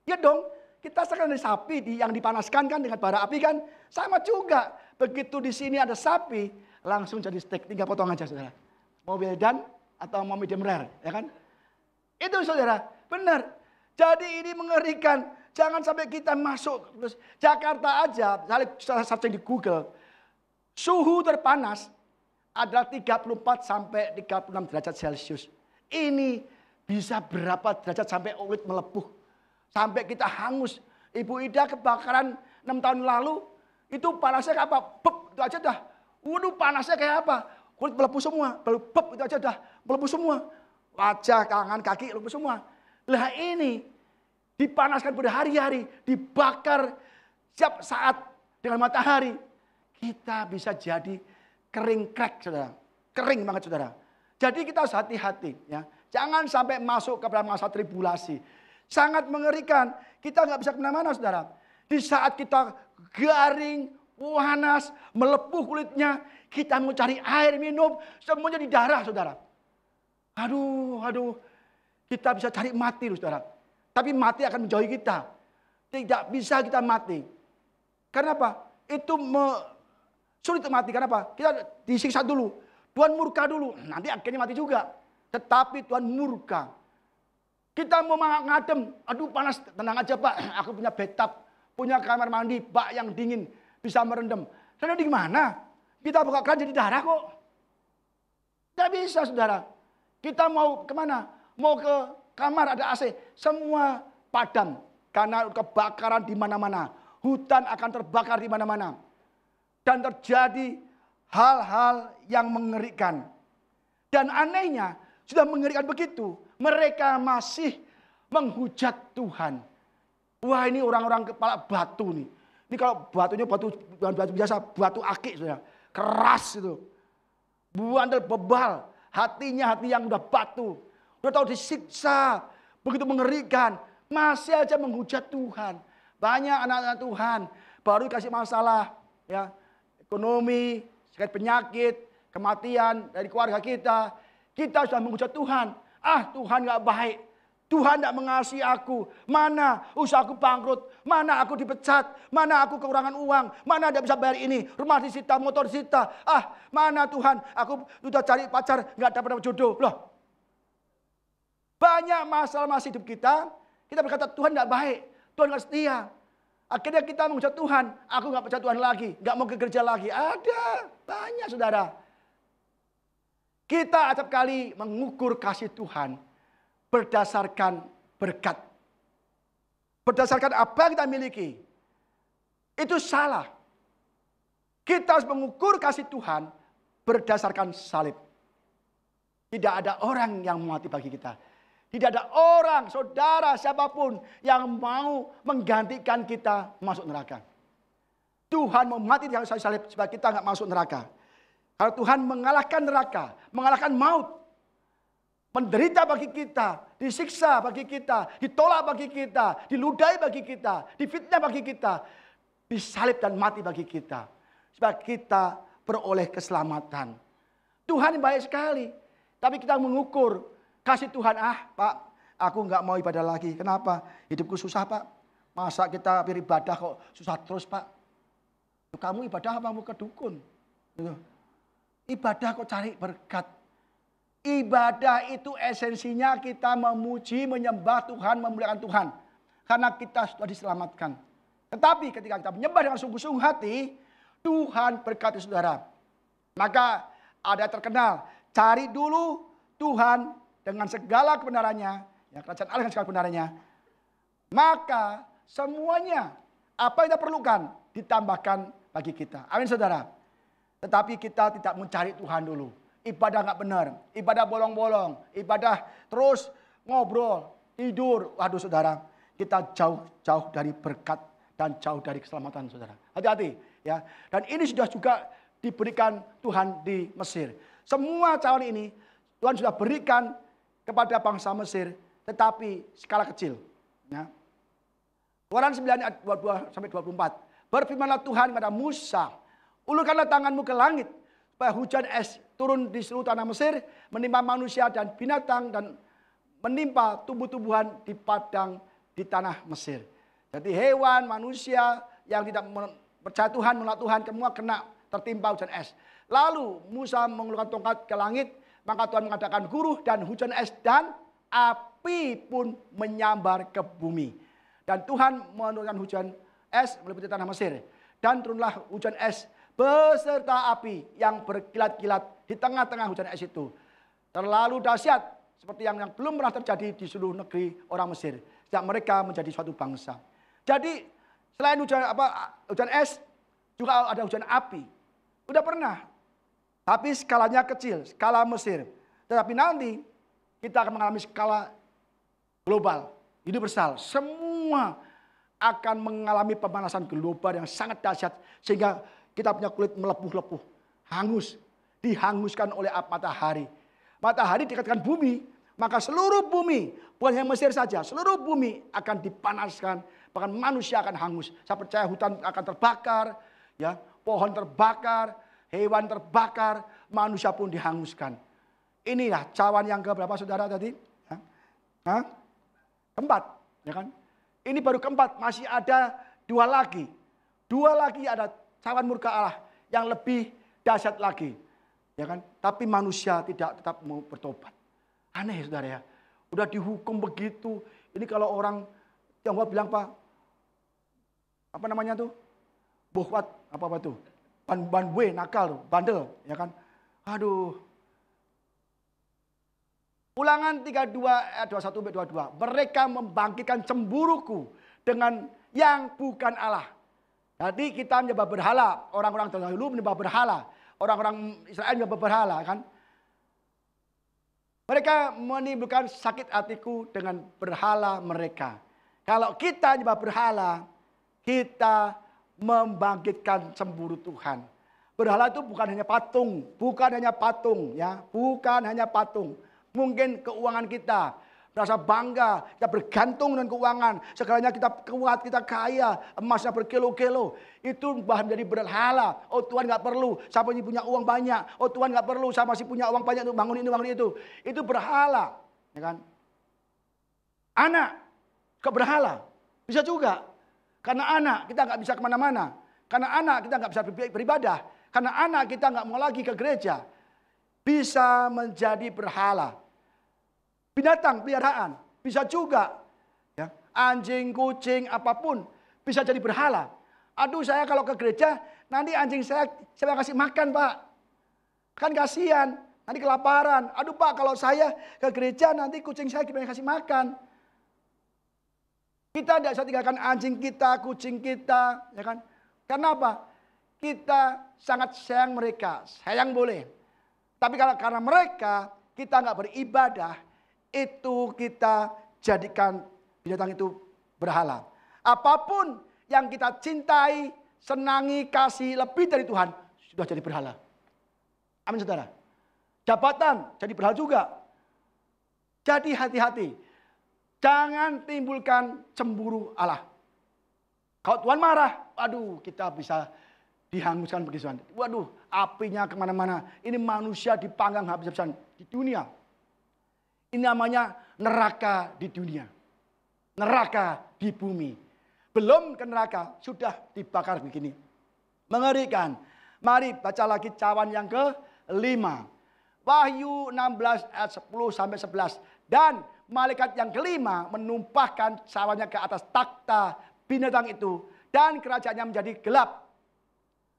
Ya dong. Kita sekarang dari sapi yang dipanaskan kan dengan bara api kan sama juga. Begitu di sini ada sapi langsung jadi steak, tinggal potong aja saudara. Mau well done atau mau medium rare, ya kan? Itu saudara, benar. Jadi ini mengerikan. Jangan sampai kita masuk terus Jakarta aja, saya searching di Google. Suhu terpanas adalah 34 sampai 36 derajat Celcius. Ini bisa berapa derajat sampai kulit melepuh. Sampai kita hangus. Ibu Ida kebakaran 6 tahun lalu. Itu panasnya kayak apa? Bep, itu aja dah. Waduh panasnya kayak apa? Kulit melepuh semua. Baru bep, itu aja dah. Melepuh semua. Wajah, tangan, kaki melepuh semua. Lah ini dipanaskan pada hari-hari. Dibakar setiap saat dengan matahari. Kita bisa jadi kering crack saudara. Kering banget saudara. Jadi kita harus hati-hati. Ya. Jangan sampai masuk ke dalam masa tribulasi. Sangat mengerikan. Kita nggak bisa kemana-mana saudara. Di saat kita garing, panas, melepuh kulitnya. Kita mau cari air minum. Semuanya di darah saudara. Aduh. Kita bisa cari mati saudara. Tapi mati akan menjauhi kita. Tidak bisa kita mati. Karena apa? Itu sulit untuk mati. Karena apa? Kita disiksa dulu. Tuhan murka dulu. Nanti akhirnya mati juga. Tetapi Tuhan murka. Kita mau ngadem, aduh panas, tenang aja Pak, aku punya bathtub, punya kamar mandi, bak yang dingin, bisa merendam. Saudara di mana? Kita buka keran jadi darah kok. Tidak bisa saudara. Kita mau kemana? Mau ke kamar ada AC, semua padam. Karena kebakaran di mana-mana. Hutan akan terbakar di mana-mana. Dan terjadi hal-hal yang mengerikan. Dan anehnya, sudah mengerikan begitu. Mereka masih menghujat Tuhan. Wah ini orang-orang kepala batu nih. Ini kalau batunya batu biasa, batu akik saudara. Keras itu. Buandel bebal. Hatinya hati yang udah batu. Udah tahu disiksa. Begitu mengerikan. Masih aja menghujat Tuhan. Banyak anak-anak Tuhan. Baru dikasih masalah. Ya, ekonomi, sakit penyakit, kematian dari keluarga kita. Kita sudah menghujat Tuhan. Tuhan gak baik. Tuhan tidak mengasihi aku. Mana usahaku bangkrut. Mana aku dipecat. Mana aku kekurangan uang. Mana tidak bisa bayar ini. Rumah disita, motor disita. Mana Tuhan. Aku sudah cari pacar. Gak dapat jodoh. Loh. Banyak masalah hidup kita. Kita berkata Tuhan tidak baik. Tuhan gak setia. Akhirnya kita menghujat Tuhan. Aku gak percaya Tuhan lagi. Gak mau ke gereja lagi. Ada. Banyak saudara. Kita acap kali mengukur kasih Tuhan berdasarkan berkat. Berdasarkan apa yang kita miliki. Itu salah. Kita harus mengukur kasih Tuhan berdasarkan salib. Tidak ada orang yang mati bagi kita. Tidak ada orang, saudara, siapapun yang mau menggantikan kita masuk neraka. Tuhan mau mati di kayu salib supaya kita nggak masuk neraka. Kalau Tuhan mengalahkan neraka, mengalahkan maut, menderita bagi kita, disiksa bagi kita, ditolak bagi kita, diludahi bagi kita, difitnah bagi kita, disalib dan mati bagi kita. Supaya kita beroleh keselamatan. Tuhan baik sekali. Tapi kita mengukur kasih Tuhan, Pak, aku nggak mau ibadah lagi. Kenapa? Hidupku susah, Pak. Masa kita beribadah kok susah terus, Pak? Kamu ibadah apa mau ke dukun? Ibadah kok cari berkat. Ibadah itu esensinya kita memuji, menyembah Tuhan, memuliakan Tuhan. Karena kita sudah diselamatkan. Tetapi ketika kita menyembah dengan sungguh-sungguh hati, Tuhan berkati saudara. Maka ada terkenal, cari dulu Tuhan dengan segala kebenarannya. Ya, kerajaan Allah dengan segala kebenarannya. Maka semuanya apa yang kita perlukan ditambahkan bagi kita. Amin saudara. Tetapi kita tidak mencari Tuhan dulu. Ibadah nggak benar, ibadah bolong-bolong, ibadah terus ngobrol, tidur. Waduh saudara, kita jauh-jauh dari berkat dan jauh dari keselamatan saudara. Hati-hati ya. Dan ini sudah juga diberikan Tuhan di Mesir. Semua cawan ini Tuhan sudah berikan kepada bangsa Mesir, tetapi skala kecil. Ya. Keluaran 9 ayat 22 sampai 24. Berfirmanlah Tuhan kepada Musa, ulurkanlah tanganmu ke langit, supaya hujan es turun di seluruh tanah Mesir, menimpa manusia dan binatang, dan menimpa tumbuh-tumbuhan di padang di tanah Mesir. Jadi hewan, manusia yang tidak percaya Tuhan, menolak Tuhan, semua kena tertimpa hujan es. Lalu Musa mengulurkan tongkat ke langit, maka Tuhan mengadakan guruh dan hujan es dan api pun menyambar ke bumi. Dan Tuhan menurunkan hujan es meliputi tanah Mesir. Dan turunlah hujan es beserta api yang berkilat-kilat di tengah-tengah hujan es itu. Terlalu dahsyat seperti yang belum pernah terjadi di seluruh negeri orang Mesir. Sejak mereka menjadi suatu bangsa. Jadi selain hujan es juga ada hujan api. Udah pernah. Tapi skalanya kecil, skala Mesir. Tetapi nanti kita akan mengalami skala global, universal. Semua akan mengalami pemanasan global yang sangat dahsyat sehingga kita punya kulit melepuh-lepuh, hangus, dihanguskan oleh matahari. Matahari dikatakan bumi, maka seluruh bumi, bukan hanya Mesir saja, seluruh bumi akan dipanaskan, bahkan manusia akan hangus. Saya percaya hutan akan terbakar, ya, pohon terbakar, hewan terbakar, manusia pun dihanguskan. Inilah cawan yang keberapa saudara tadi? Keempat, ya kan? Ini baru keempat, masih ada dua lagi. Dua lagi ada cawan murka Allah yang lebih dahsyat lagi. Ya kan? Tapi manusia tetap mau bertobat. Aneh saudara ya. Udah dihukum begitu. Ini kalau orang Tionghoa bilang apa namanya tuh? Bohwat, apa tuh? Banwe, nakal tuh, bandel. Ya kan? Aduh. Ulangan 32 ayat 21-22. Mereka membangkitkan cemburuku dengan yang bukan Allah. Jadi kita menyembah berhala. Orang-orang terdahulu menyembah berhala. Orang-orang Israel menyembah berhala kan. Mereka menimbulkan sakit hatiku dengan berhala mereka. Kalau kita menyembah berhala, kita membangkitkan cemburu Tuhan. Berhala itu bukan hanya patung. Bukan hanya patung. Ya, bukan hanya patung. Mungkin keuangan kita, merasa bangga, kita bergantung dengan keuangan. Segalanya kita kuat, kita kaya, emasnya berkilo-kilo. Itu bahan dari berhala. Oh Tuhan nggak perlu, saya punya uang banyak. Oh Tuhan nggak perlu, saya masih punya uang banyak untuk bangun ini, bangun itu. Itu berhala, ya kan? Anak ke berhala, bisa juga. Karena anak kita nggak bisa kemana-mana. Karena anak kita nggak bisa beribadah. Karena anak kita nggak mau lagi ke gereja. Bisa menjadi berhala. Binatang peliharaan bisa juga, ya, anjing, kucing, apapun bisa jadi berhala. Aduh saya kalau ke gereja nanti anjing saya kasih makan Pak, kan kasihan, nanti kelaparan. Aduh Pak kalau saya ke gereja nanti kucing saya gimana kasih makan. Kita tidak bisa tinggalkan anjing kita, kucing kita, ya kan? Kenapa? Kita sangat sayang mereka, sayang boleh. Tapi kalau karena mereka kita nggak beribadah, itu kita jadikan binatang itu berhala. Apapun yang kita cintai, senangi kasih lebih dari Tuhan, sudah jadi berhala. Amin saudara. Jabatan jadi berhala juga. Jadi hati-hati. Jangan timbulkan cemburu Allah. Kalau Tuhan marah, aduh kita bisa dihanguskan begitu. Waduh, apinya kemana-mana. Ini manusia dipanggang habis-habisan di dunia. Ini namanya neraka di dunia. Neraka di bumi. Belum ke neraka, sudah dibakar begini. Mengerikan. Mari baca lagi cawan yang ke-5. Wahyu 16 ayat 10 sampai 11. Dan malaikat yang ke-5 menumpahkan cawannya ke atas takhta binatang itu. Dan kerajaannya menjadi gelap.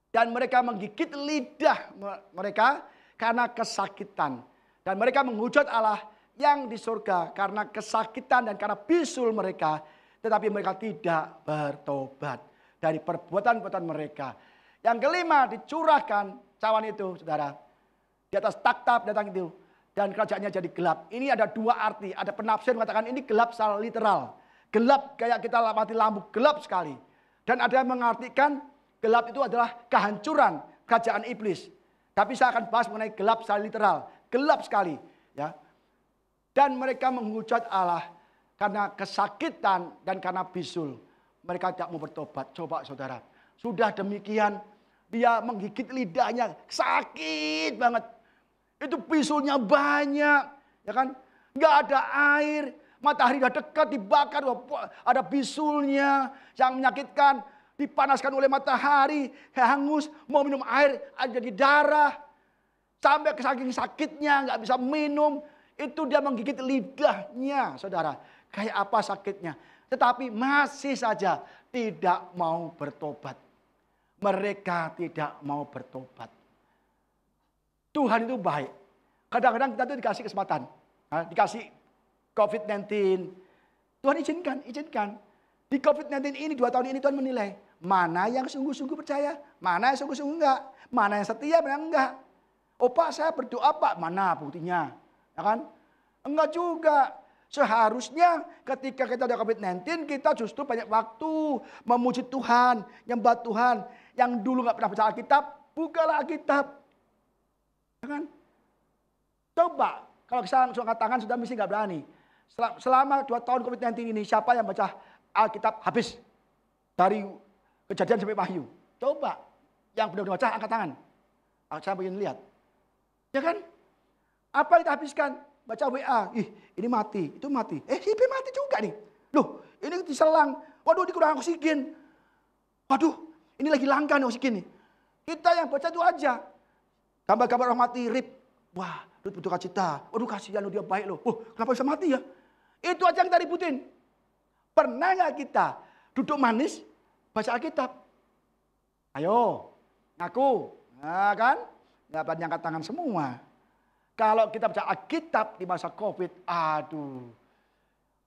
Dan mereka menggigit lidah mereka karena kesakitan. Dan mereka menghujat Allah yang di surga karena kesakitan dan karena bisul mereka. Tetapi mereka tidak bertobat dari perbuatan-perbuatan mereka. Yang ke-5 dicurahkan cawan itu, saudara. Di atas takhta binatang itu. Dan kerajaannya jadi gelap. Ini ada dua arti. Ada penafsir mengatakan ini gelap secara literal. Gelap kayak kita mati lampu, gelap sekali. Dan ada yang mengartikan gelap itu adalah kehancuran kerajaan iblis. Tapi saya akan bahas mengenai gelap secara literal. Gelap sekali. Ya. Dan mereka menghujat Allah karena kesakitan dan karena bisul. Mereka tidak mau bertobat. Coba saudara. Sudah demikian dia menggigit lidahnya. Sakit banget. Itu bisulnya banyak. Ya kan? Nggak ada air. Matahari sudah dekat dibakar. Ada bisulnya yang menyakitkan. Dipanaskan oleh matahari. Hangus. Mau minum air. Ada di darah. Sampai saking sakitnya. Nggak bisa minum. Itu dia menggigit lidahnya saudara. Kayak apa sakitnya. Tetapi masih saja tidak mau bertobat. Mereka tidak mau bertobat. Tuhan itu baik. Kadang-kadang kita tuh dikasih kesempatan. Dikasih COVID-19. Tuhan izinkan. Di COVID-19 ini 2 tahun ini Tuhan menilai. Mana yang sungguh-sungguh percaya. Mana yang sungguh-sungguh enggak. Mana yang setia, mana yang enggak. Oh Pak saya berdoa Pak. Mana buktinya. Ya kan? Enggak juga. Seharusnya ketika kita ada COVID-19 kita justru banyak waktu memuji Tuhan, nyembah Tuhan. Yang dulu nggak pernah baca Alkitab, bukalah Alkitab. Ya kan? Coba kalau saya langsung angkat tangan sudah mesti nggak berani. Selama 2 tahun COVID-19 ini siapa yang baca Alkitab habis dari Kejadian sampai Wahyu? Coba yang benar-benar baca angkat tangan. Saya ingin lihat. Ya kan? Apa yang kita habiskan? Baca WA, ini mati, itu mati. Si B mati juga nih. Loh, ini diselang. Waduh, ini kurang oksigen. Waduh, ini lagi langka nih oksigen nih. Kita yang baca itu aja. Gambar-gambar orang mati, rip. Wah, Rut berduka cita. Waduh, kasihan dia baik loh. Kenapa bisa mati ya? Itu aja yang kita ributin. Pernah nggak kita duduk manis, baca Alkitab? Ayo, ngaku. Nah kan? Nggak pada angkat tangan semua. Kalau kita baca Alkitab di masa COVID, aduh.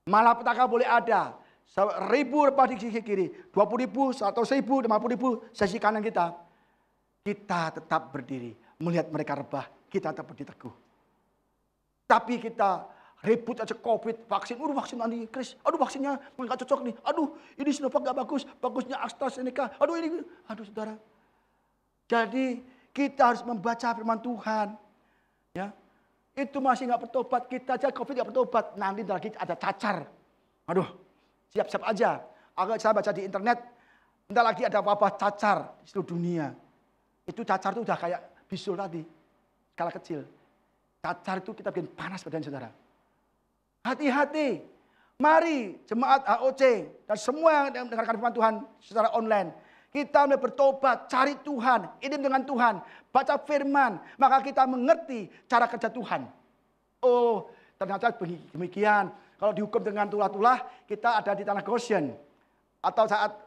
Malapetaka boleh ada. 1.000 rebah di sisi kiri. 20.000, 100.000, 50.000 sisi kanan kita. Kita tetap berdiri. Melihat mereka rebah, kita tetap berdiri teguh. Tapi kita ribut aja COVID, vaksin. Vaksin anti-kris. Aduh vaksinnya nggak cocok nih. Aduh ini Sinovac nggak bagus. Bagusnya AstraZeneca. Aduh saudara. Jadi kita harus membaca firman Tuhan. Ya, itu masih nggak bertobat. Kita aja COVID nggak bertobat. Nanti lagi ada cacar. Aduh, siap-siap aja. Agak saya baca di internet, bentar lagi ada wabah cacar di seluruh dunia. Itu cacar itu udah kayak bisul tadi, skala kecil. Cacar itu kita bikin panas badan saudara. Hati-hati. Mari jemaat HOC dan semua yang mendengarkan firman Tuhan secara online. Kita mulai bertobat, cari Tuhan, hidup dengan Tuhan, baca firman, maka kita mengerti cara kerja Tuhan. Oh, ternyata demikian. Kalau dihukum dengan tulah-tulah, kita ada di tanah Goshen. Atau saat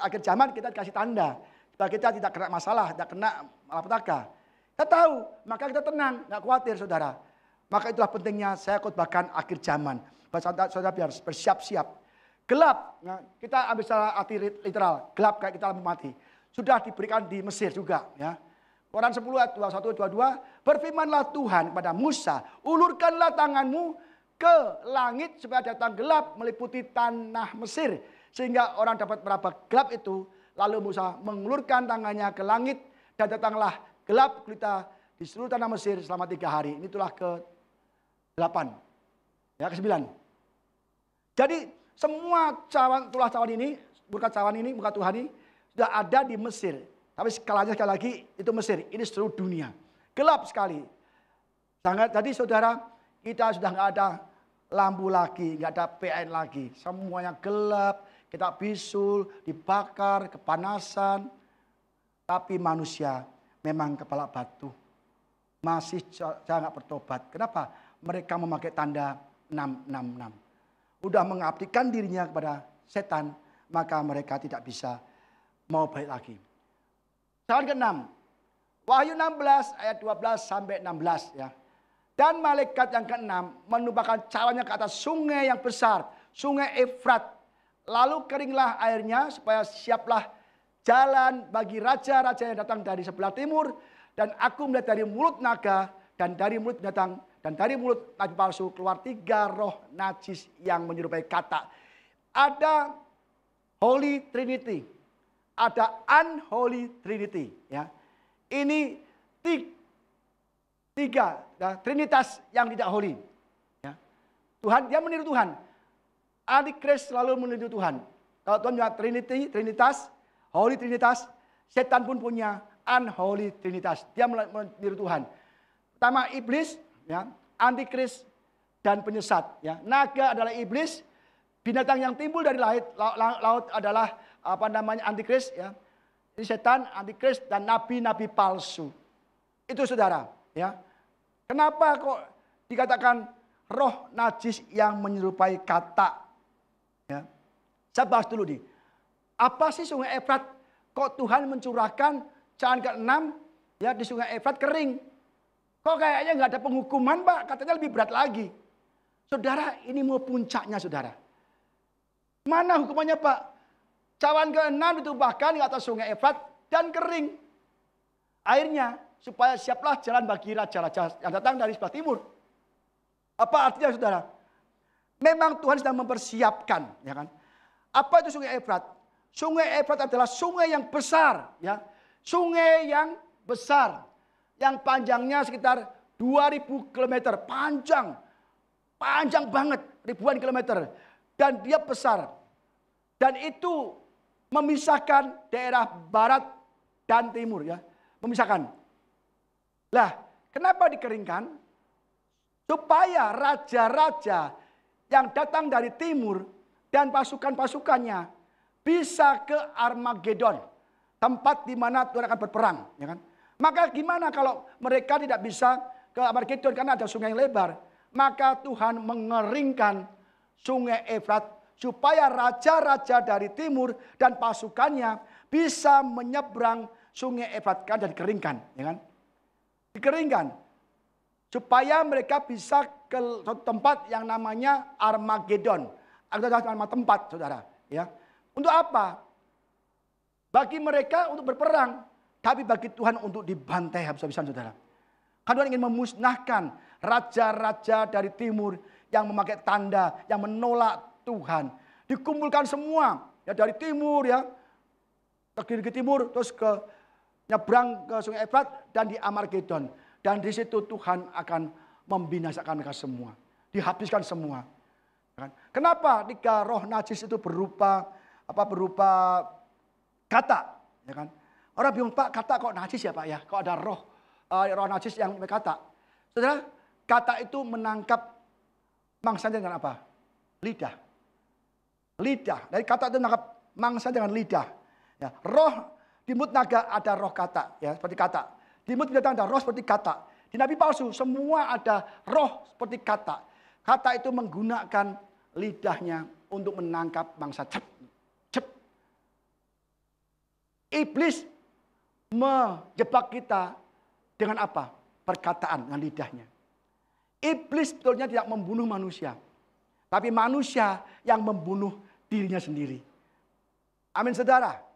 akhir zaman kita dikasih tanda. Supaya kita tidak kena masalah, tidak kena malapetaka. Kita tahu, maka kita tenang, nggak khawatir saudara. Maka itulah pentingnya saya khotbahkan akhir zaman. Saudara biar bersiap-siap. Gelap, nah, kita ambil secara arti literal, gelap kayak kita lampu mati. Sudah diberikan di Mesir juga. Ya. Quran 10 ayat 21-22, berfirmanlah Tuhan kepada Musa, ulurkanlah tanganmu ke langit supaya datang gelap meliputi tanah Mesir. Sehingga orang dapat meraba gelap itu Lalu Musa mengulurkan tangannya ke langit dan datanglah gelap gulita di seluruh tanah Mesir selama 3 hari. Ini itulah ke-8. Ya, ke-9. Jadi semua tulah cawan ini, berkat cawan ini, berkat Tuhan ini sudah ada di Mesir. Tapi skalanya sekali lagi itu Mesir. Ini seluruh dunia. Gelap sekali. Jadi saudara, kita sudah nggak ada lampu lagi, nggak ada PN lagi. Semuanya gelap, kita bisul, dibakar, kepanasan. Tapi manusia memang kepala batu. Masih nggak bertobat. Kenapa? Mereka memakai tanda 666. Udah mengabdikan dirinya kepada setan, maka mereka tidak bisa mau balik lagi. Cawan ke-6. Wahyu 16 ayat 12 sampai 16 ya. Dan malaikat yang ke-6 menumpahkan cawannya ke atas sungai yang besar, sungai Efrat. Lalu keringlah airnya supaya siaplah jalan bagi raja-raja yang datang dari sebelah timur. Dan aku melihat dari mulut naga dan dari mulut binatang dan dari mulut nabi palsu keluar 3 roh najis yang menyerupai kata. Ada Holy Trinity, ada Unholy Trinity. Ya. Ini tiga Trinitas yang tidak holy. Ya. Tuhan, dia meniru Tuhan. Antikris selalu meniru Tuhan. Kalau Tuhan punya Trinity, Trinitas, Holy Trinitas, setan pun punya Unholy Trinitas. Dia meniru Tuhan. Pertama iblis, ya, antikris dan penyesat. Ya. Naga adalah iblis, binatang yang timbul dari laut adalah antikris. Ya. Ini setan, antikris dan nabi-nabi palsu. Itu saudara. Ya. Kenapa kok dikatakan roh najis yang menyerupai kata? Ya. Saya bahas dulu nih. Apa sih sungai Efrat? Kok Tuhan mencurahkan cawan ke-6 ya di sungai Efrat kering? Kok kayaknya nggak ada penghukuman, Pak? Katanya lebih berat lagi. Saudara, ini mau puncaknya, saudara. Mana hukumannya, Pak? Cawan ke-6 ditumpahkan ke atas sungai Efrat dan kering. Airnya supaya siaplah jalan bagi raja-raja yang datang dari sebelah timur. Apa artinya, saudara? Memang Tuhan sedang mempersiapkan, ya kan? Apa itu sungai Efrat? Sungai Efrat adalah sungai yang besar, ya. Sungai yang besar, yang panjangnya sekitar 2000 km, panjang banget, ribuan kilometer, dan dia besar. Dan itu memisahkan daerah barat dan timur, ya, memisahkan. Lah, kenapa dikeringkan? Supaya raja-raja yang datang dari timur dan pasukan-pasukannya bisa ke Armageddon, tempat di mana Tuhan akan berperang, ya kan? Maka gimana kalau mereka tidak bisa ke Armageddon karena ada sungai yang lebar? Maka Tuhan mengeringkan sungai Efrat supaya raja-raja dari timur dan pasukannya bisa menyeberang sungai Efrat kan dan dikeringkan, ya kan? Dikeringkan supaya mereka bisa ke tempat yang namanya Armageddon. Ada nama tempat, saudara, ya. Untuk apa? Bagi mereka untuk berperang, tapi bagi Tuhan untuk dibantai habis-habisan, saudara. Karena Tuhan ingin memusnahkan raja-raja dari timur yang memakai tanda, yang menolak Tuhan. Dikumpulkan semua, ya, dari timur, ya, ke timur, terus ke nyebrang ke sungai Efrat dan di Armageddon. Dan di situ Tuhan akan membinasakan mereka semua, dihabiskan semua. Kenapa 3 roh najis itu berupa kata, ya kan? Orang bingung, Pak, kata kok najis ya, Pak, ya? Kok ada roh najis yang berkata? Saudara, kata itu menangkap mangsanya dengan apa? Lidah. Dari kata itu menangkap mangsa dengan lidah. Ya, roh di mulut naga ada roh kata, ya, seperti kata. Di mulut binatang ada roh seperti kata. Di nabi palsu semua ada roh seperti kata. Kata itu menggunakan lidahnya untuk menangkap mangsa. Cep. Iblis menjebak kita dengan apa? Perkataan, dengan lidahnya. Iblis sebetulnya tidak membunuh manusia. Tapi manusia yang membunuh dirinya sendiri. Amin, saudara.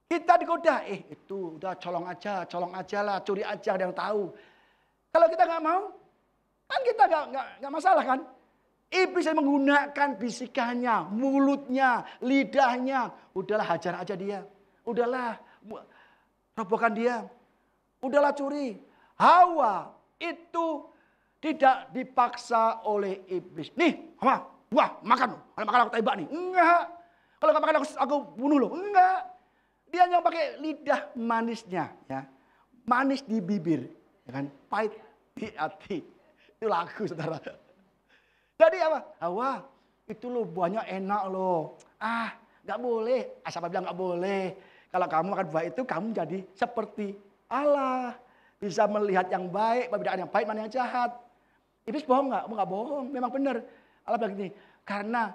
Kita digoda, itu udah colong aja lah, curi aja, ada yang tahu. Kalau kita nggak mau, kan kita nggak masalah kan? Iblis yang menggunakan bisikannya, mulutnya, lidahnya, udahlah hajar aja dia. udahlah, robohkan dia. Udahlah curi. Hawa itu tidak dipaksa oleh iblis. Nih, Hawa, wah makan. Kalau makan aku tembak nih. Enggak. Kalau nggak makan aku bunuh lo. Enggak. Dia yang pakai lidah manisnya, ya. Manis di bibir, ya kan? Pahit di hati. Itu lagu, saudara. Jadi apa? Hawa, itu lo buahnya enak lo. Nggak boleh. Siapa bilang nggak boleh? Kalau kamu makan buah itu, kamu jadi seperti Allah. Bisa melihat yang baik, perbedaan yang baik, mana yang jahat. Iblis bohong nggak? Nggak bohong, memang benar. Allah bilang gini, karena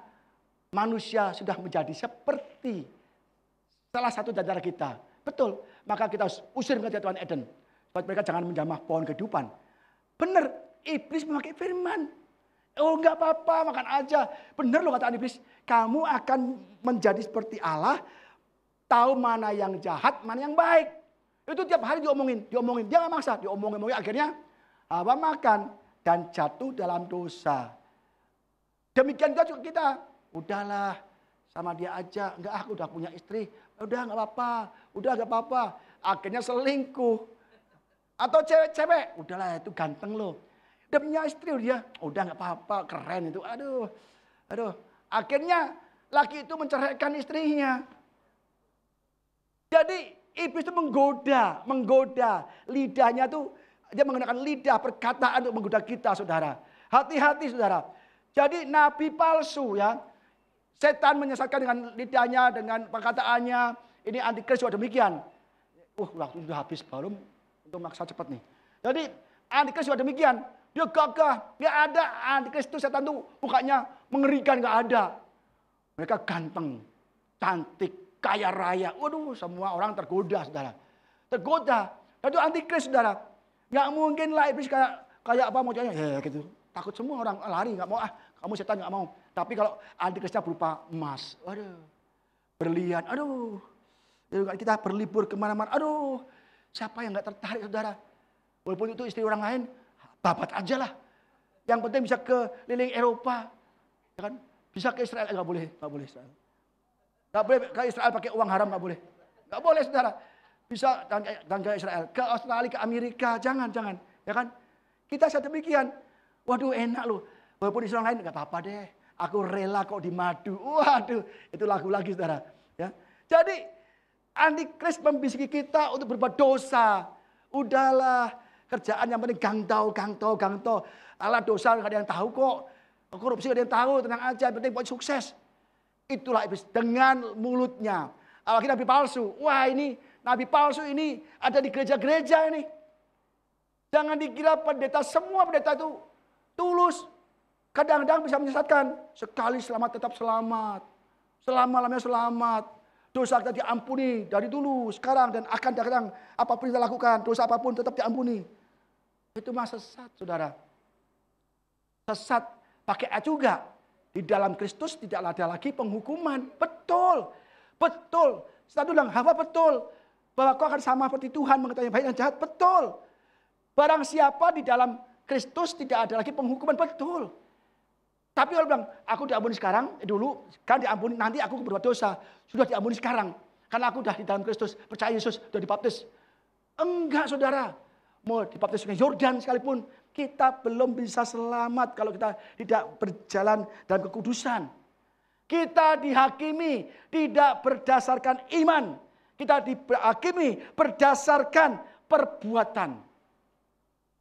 manusia sudah menjadi seperti salah satu jajar kita. Betul, maka kita usir mereka dari Tuhan Eden. Supaya mereka jangan menjamah pohon kehidupan. Benar, iblis memakai firman. Oh nggak apa-apa, makan aja. Benar loh kata iblis, kamu akan menjadi seperti Allah, tahu mana yang jahat, mana yang baik. Itu tiap hari diomongin. Dia nggak maksa, diomongin. Akhirnya Hawa makan dan jatuh dalam dosa. Demikian juga kita. Udahlah, sama dia aja. Enggak, aku udah punya istri. Udah nggak apa-apa. Akhirnya selingkuh. Atau cewek-cewek. Udahlah, itu ganteng loh. Udah punya istri dia. Udah nggak apa-apa, keren itu. Aduh. Akhirnya laki itu menceraikan istrinya. Jadi iblis itu menggoda. Lidahnya tuh, dia menggunakan lidah perkataan untuk menggoda kita, saudara. Hati-hati, saudara. Jadi nabi palsu ya. Setan menyesatkan dengan lidahnya, dengan perkataannya. Ini antikris juga demikian. Waktu sudah habis belum untuk maksa cepat nih. Jadi antikris juga demikian. Dia gagah. Nggak ada antikris itu, setan tuh mukanya mengerikan, nggak ada. Mereka ganteng, cantik, kaya raya. Waduh, semua orang tergoda, saudara. Tergoda. Dan itu antikris, saudara. Nggak mungkin lah iblis kayak apa maunya. Ya gitu. Takut semua orang lari, nggak mau. Kamu setan nggak mau. Tapi kalau antikrisnya berupa emas. Waduh. Berlian. Aduh. Kita berlibur kemana-mana. Aduh. Siapa yang nggak tertarik, saudara? Walaupun itu istri orang lain, babat aja lah. Yang penting bisa ke keliling Eropa. Ya kan? Bisa ke Israel. Nggak boleh Israel. Nggak boleh ke Israel pakai uang haram, nggak boleh. Nggak boleh, saudara. Bisa dan ke Israel, ke Australia, ke Amerika, jangan. Ya kan? Kita saat demikian. Waduh, enak loh. Walaupun Israel lain nggak apa-apa deh. Aku rela kok di madu. Waduh, itu lagu lagi, saudara. Ya. Jadi antikris membisiki kita untuk berbuat dosa. Udahlah, kerjaan yang penting gangtau. Alah, dosa nggak ada yang tahu kok. Korupsi nggak ada yang tahu, tenang aja. Yang penting buat sukses. Itulah iblis dengan mulutnya. Apalagi nabi palsu. Wah, ini nabi palsu ini ada di gereja-gereja ini. Jangan dikira pendeta, semua pendeta itu tulus. Kadang-kadang bisa menyesatkan. Sekali selamat tetap selamat. Selama-lamanya selamat. Dosa kita diampuni dari dulu, sekarang, dan akan datang. Apapun kita lakukan, dosa apapun tetap diampuni. Itu mah sesat, saudara. Sesat pakai A juga. Di dalam Kristus tidak ada lagi penghukuman. Betul. Saya bilang, Hawa betul. Bahwa kau akan sama seperti Tuhan, mengetahui yang baik dan jahat. Betul. Barang siapa di dalam Kristus tidak ada lagi penghukuman. Betul. Tapi orang bilang, aku diampuni sekarang, dulu kan diampuni, nanti aku berbuat dosa. Sudah diampuni sekarang. Karena aku sudah di dalam Kristus, percaya Yesus, sudah dibaptis. Enggak, saudara. Mau dibaptis sungai Yordan sekalipun, kita belum bisa selamat kalau kita tidak berjalan dalam kekudusan. Kita dihakimi tidak berdasarkan iman. Kita dihakimi berdasarkan perbuatan.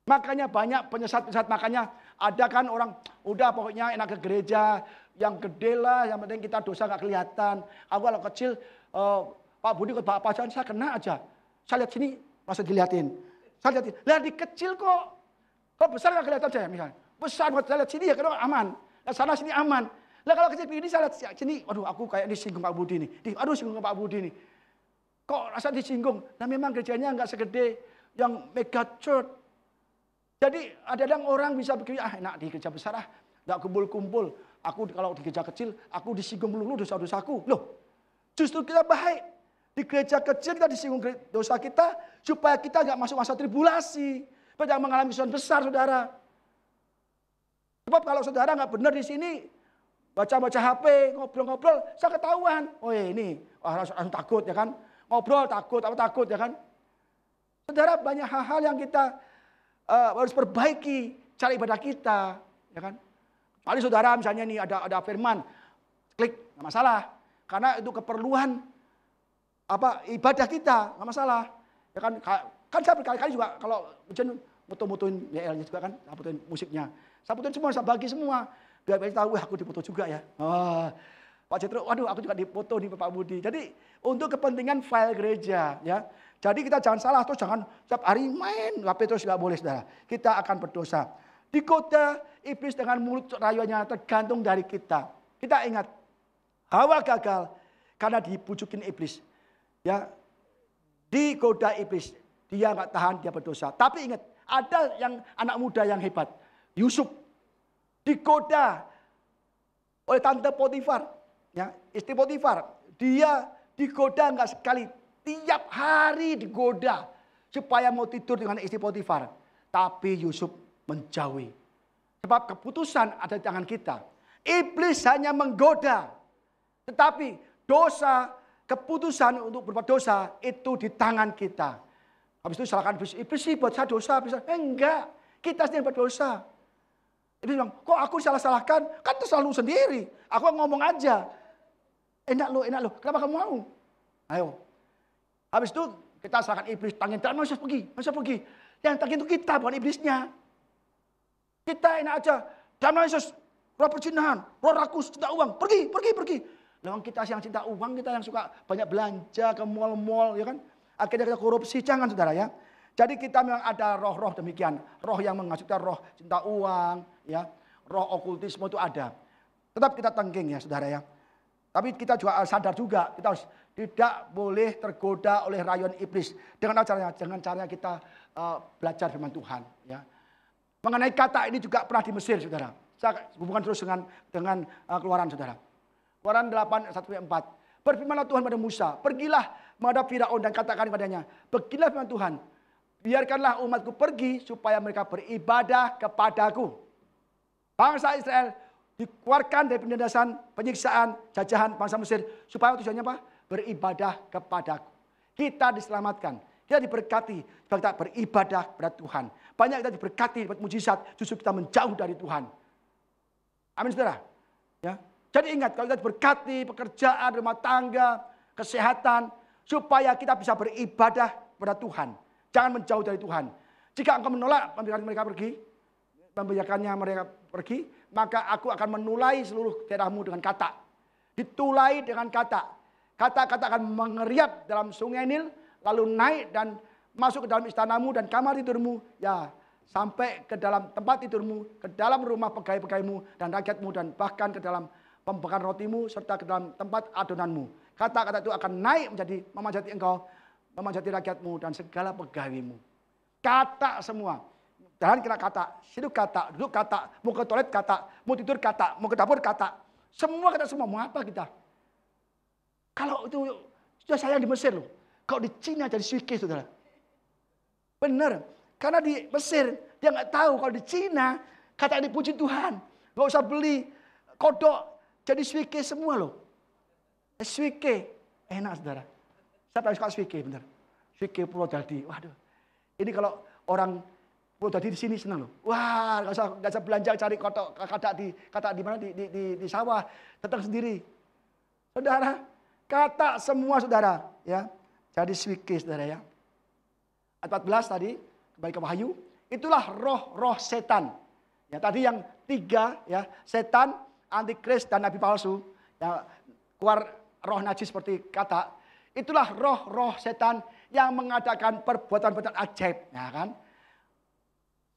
Makanya banyak penyesat-penyesat, makanya ada kan orang, udah pokoknya enak ke gereja, yang gede lah, yang penting kita dosa gak kelihatan. Aku kalau kecil, Pak Budi ikut Bapak Pacaran, saya kena aja. Saya lihat sini, masa dilihatin. Saya lihatin, lihat di kecil kok. Kalau besar gak kelihatan saya misalnya. Besar, saya lihat sini ya karena aman. Lihat sana sini aman. Lah kalau kecil begini saya lihat sini, waduh aku kayak disinggung Pak Budi nih. Aduh singgung Pak Budi nih. Kok rasa disinggung? Nah memang gerejanya nggak segede yang mega church. Jadi ada orang bisa begini, enak di gereja besar nggak kumpul-kumpul. Aku kalau di gereja kecil, aku disinggung melulu dosa-dosaku. Loh, justru kita baik. Di gereja kecil kita disinggung dosa kita, supaya kita nggak masuk masa tribulasi. Supaya jangan mengalami kesusahan besar, saudara. Sebab kalau saudara nggak benar di sini, baca-baca HP, ngobrol-ngobrol, saya ketahuan. Oh ini, langsung takut ya kan. ngobrol takut, apa takut ya kan? Saudara, banyak hal-hal yang kita harus perbaiki cara ibadah kita, ya kan? Kali saudara misalnya nih ada firman, klik nggak masalah, karena itu keperluan ibadah kita, nggak masalah, ya kan? Kan saya berkali-kali juga kalau ujian mutuin YL-nya juga kan, saya putuin musiknya, saya putuin semua, saya bagi semua, biar tahu, aku dipoto juga ya. Oh, Pak Jetro, waduh aku juga dipoto nih Pak Budi. Jadi untuk kepentingan file gereja, ya. Jadi kita jangan salah, terus jangan setiap hari main HP terus nggak boleh, saudara. Kita akan berdosa. Digoda iblis dengan mulut rayuannya tergantung dari kita. Kita ingat, Hawa gagal karena dibujukin iblis. Ya, digoda iblis, dia nggak tahan, dia berdosa. Tapi ingat, ada yang anak muda yang hebat, Yusuf, digoda oleh tante Potifar, ya, istri Potifar. Dia digoda nggak sekali, tiap hari digoda supaya mau tidur dengan istri Potifar. Tapi Yusuf menjauhi. Sebab keputusan ada di tangan kita. Iblis hanya menggoda. Tetapi dosa, keputusan untuk berbuat dosa itu di tangan kita. Habis itu salahkan iblis. Iblis sih buat saya dosa. Enggak, kita sendiri berdosa. Iblis bilang, kok aku salah-salahkan? Kan itu selalu sendiri. Aku ngomong aja. Enak lo. Kenapa kamu mau? Ayo. Habis itu kita salahkan iblis. Tangin, Yesus pergi. Yang tangin itu kita, bukan iblisnya. Kita enak aja. Dalam Yesus, roh perzinahan, roh rakus, cinta uang. Pergi. Lawan kita yang cinta uang, kita yang suka banyak belanja ke mall-mall, ya kan? Akhirnya kita korupsi, jangan saudara ya. Jadi kita memang ada roh-roh demikian. Roh yang menghasutkan roh cinta uang, ya, roh okultisme itu ada. Tetap kita tengking ya saudara ya. Tapi kita juga sadar juga, kita harus tidak boleh tergoda oleh rayuan iblis. Dengan caranya kita belajar firman Tuhan. Ya. Mengenai kata ini juga pernah di Mesir saudara. Saya hubungkan terus dengan Keluaran saudara. Keluaran 8:1-4. Berfirmanlah Tuhan pada Musa, pergilah menghadap Firaun dan katakan kepadanya, beginilah firman Tuhan, biarkanlah umatku pergi supaya mereka beribadah kepadaku. Bangsa Israel dikeluarkan dari penindasan, penyiksaan, jajahan bangsa Mesir, supaya tujuannya apa? Beribadah kepadaku. Kita diselamatkan, kita diberkati, supaya kita beribadah kepada Tuhan. Banyak kita diberkati, dapat mujizat, justru kita menjauh dari Tuhan. Amin saudara. Ya. Jadi ingat, kalau kita diberkati pekerjaan, rumah tangga, kesehatan, supaya kita bisa beribadah kepada Tuhan. Jangan menjauh dari Tuhan. Jika engkau menolak membiarkannya mereka pergi, maka aku akan menulai seluruh daerahmu dengan kata. Ditulai dengan kata. Kata-kata akan mengeriap dalam sungai Nil, lalu naik dan masuk ke dalam istanamu dan kamar tidurmu, ya, sampai ke dalam tempat tidurmu, ke dalam rumah pegawai-pegawaimu dan rakyatmu, dan bahkan ke dalam pembakaran rotimu serta ke dalam tempat adonanmu. Kata-kata itu akan naik memanjati engkau, memanjati rakyatmu dan segala pegawaimu. Kata semua. Dan kira kata, hidup kata, duduk kata, mau ke toilet kata, mau tidur kata, mau ke dapur kata. Semua kata semua, mau apa kita? Kalau itu sudah sayang di Mesir loh. Kalau di Cina jadi suike saudara. Benar. Karena di Mesir dia nggak tahu kalau di Cina kata dipuji Tuhan. Nggak usah beli kodok. Jadi suike semua loh. Suike. Enak saudara. Saya paling suka suike benar. Suike Purwodadi. Waduh. Ini kalau orang Purwodadi di sini senang loh. Wah, nggak usah belanja cari kodok kata di mana di sawah. Datang sendiri. Saudara, kata semua saudara, ya. Jadi suike saudara ya. Ayat 14 tadi, kembali ke Wahyu, itulah roh-roh setan. Ya, tadi yang 3 ya, setan, antikris dan nabi palsu, ya, keluar roh najis seperti kata. Itulah roh-roh setan yang mengadakan perbuatan-perbuatan ajaib, ya kan?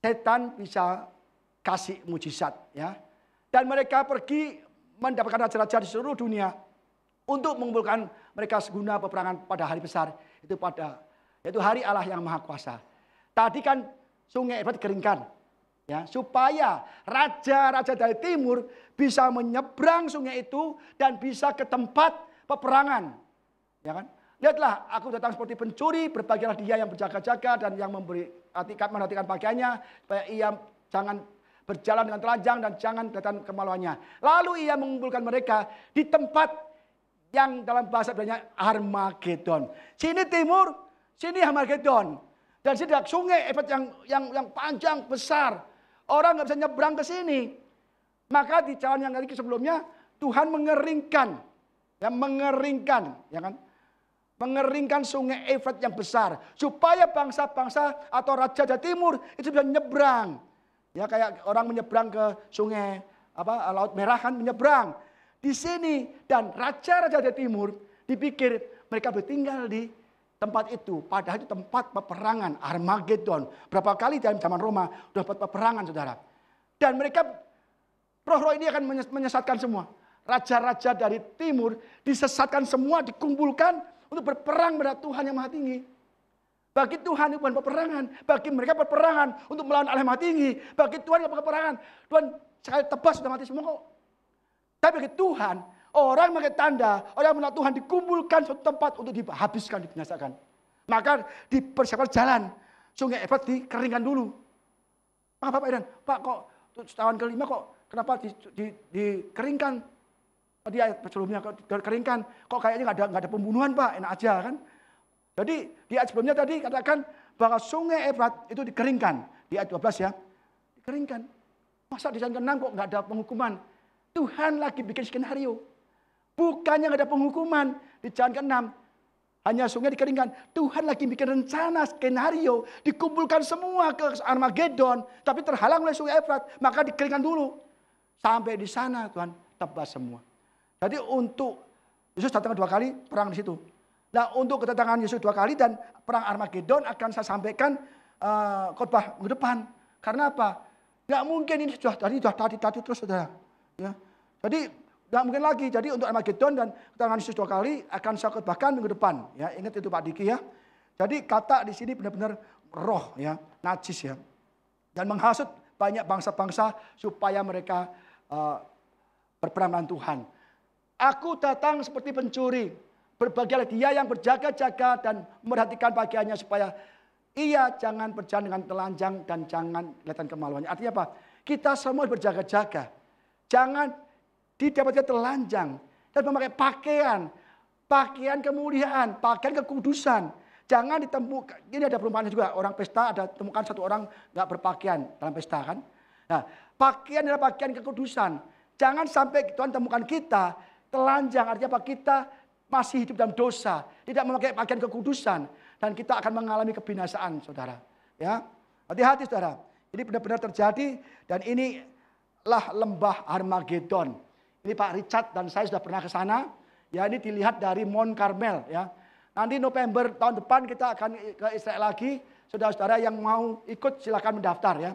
Setan bisa kasih mujizat, ya. Dan mereka pergi mendapatkan raja-raja di seluruh dunia untuk mengumpulkan mereka seguna peperangan pada hari besar yaitu hari Allah yang Maha Kuasa. Tadi kan sungai Efrat dikeringkan, ya, supaya raja-raja dari timur bisa menyeberang sungai itu dan bisa ke tempat peperangan, ya kan? Lihatlah, aku datang seperti pencuri, berbahagialah dia yang berjaga-jaga dan yang menghatikan pakaiannya, supaya ia jangan berjalan dengan telanjang dan jangan kelihatan kemaluannya. Lalu ia mengumpulkan mereka di tempat yang dalam bahasa Ibrani Armageddon. Sini timur, sini Armageddon. Dan sini ada sungai Efrat yang panjang, besar. Orang nggak bisa nyebrang ke sini. Maka di jalan yang tadi sebelumnya, Tuhan mengeringkan. Ya, ya kan? Mengeringkan sungai Efrat yang besar. Supaya bangsa-bangsa atau raja dari timur itu bisa nyebrang. Ya, kayak orang menyeberang ke sungai Laut Merah kan menyeberang. Di sini dan raja-raja dari timur dipikir mereka bertinggal di tempat itu. Padahal itu tempat peperangan Armageddon. Berapa kali dalam zaman Roma sudah peperangan, saudara. Dan mereka roh-roh ini akan menyesatkan semua. Raja-raja dari timur disesatkan semua, dikumpulkan untuk berperang pada Tuhan yang Maha Tinggi. Bagi Tuhan itu bukan peperangan. Bagi mereka peperangan untuk melawan Allah yang Maha Tinggi. Bagi Tuhan itu peperangan. Tuhan sekali tebas sudah mati semua kok. Tapi bagi Tuhan, orang pakai tanda, orang menolak Tuhan dikumpulkan suatu tempat untuk dihabiskan, dibinasakan. Maka dipersiapkan jalan. Sungai Efrat dikeringkan dulu. Pak Idan, Pak kok tahun kelima kok kenapa dikeringkan? Tadi ayat sebelumnya dikeringkan, kok kayaknya nggak ada pembunuhan Pak, enak aja kan? Jadi di ayat sebelumnya tadi katakan bahwa sungai Efrat itu dikeringkan. Di ayat 12 ya, dikeringkan. Masa di jalan ke-6 kok nggak ada penghukuman? Tuhan lagi bikin skenario. Bukannya nggak ada penghukuman di jalan ke-6. Hanya sungai dikeringkan. Tuhan lagi bikin rencana skenario. Dikumpulkan semua ke Armageddon. Tapi terhalang oleh sungai Efrat. Maka dikeringkan dulu. Sampai di sana Tuhan tebas semua. Jadi untuk Yesus datang 2 kali perang di situ. Nah untuk kedatangan Yesus 2 kali dan perang Armageddon akan saya sampaikan khotbah minggu depan. Karena apa? Nggak mungkin ini sudah tadi terus saudara. Ya. Jadi nggak mungkin lagi. Jadi untuk Armageddon dan kedatangan Yesus 2 kali akan saya khotbahkan minggu depan. Ya ingat itu Pak Diki ya. Jadi kata di sini benar-benar roh ya, najis ya. Dan menghasut banyak bangsa-bangsa supaya mereka berperang melawan Tuhan. Aku datang seperti pencuri. Berbahagialah dia yang berjaga-jaga dan memperhatikan bagiannya supaya ia jangan berjalan dengan telanjang dan jangan kelihatan kemaluannya. Artinya apa? Kita semua berjaga-jaga. Jangan didapatkan telanjang dan memakai pakaian kemuliaan, pakaian kekudusan. Jangan ditemukan. Ini ada perumpamaan juga. Orang pesta ada temukan satu orang nggak berpakaian dalam pesta kan. Nah, pakaian adalah pakaian kekudusan. Jangan sampai Tuhan temukan kita telanjang, artinya apa? Kita masih hidup dalam dosa, tidak memakai pakaian kekudusan, dan kita akan mengalami kebinasaan, saudara. Ya, hati-hati, saudara. Ini benar-benar terjadi, dan inilah lembah Armageddon. Ini Pak Richard dan saya sudah pernah ke sana. Ya, ini dilihat dari Mount Carmel. Ya, nanti November tahun depan kita akan ke Israel lagi. Saudara-saudara yang mau ikut silakan mendaftar ya.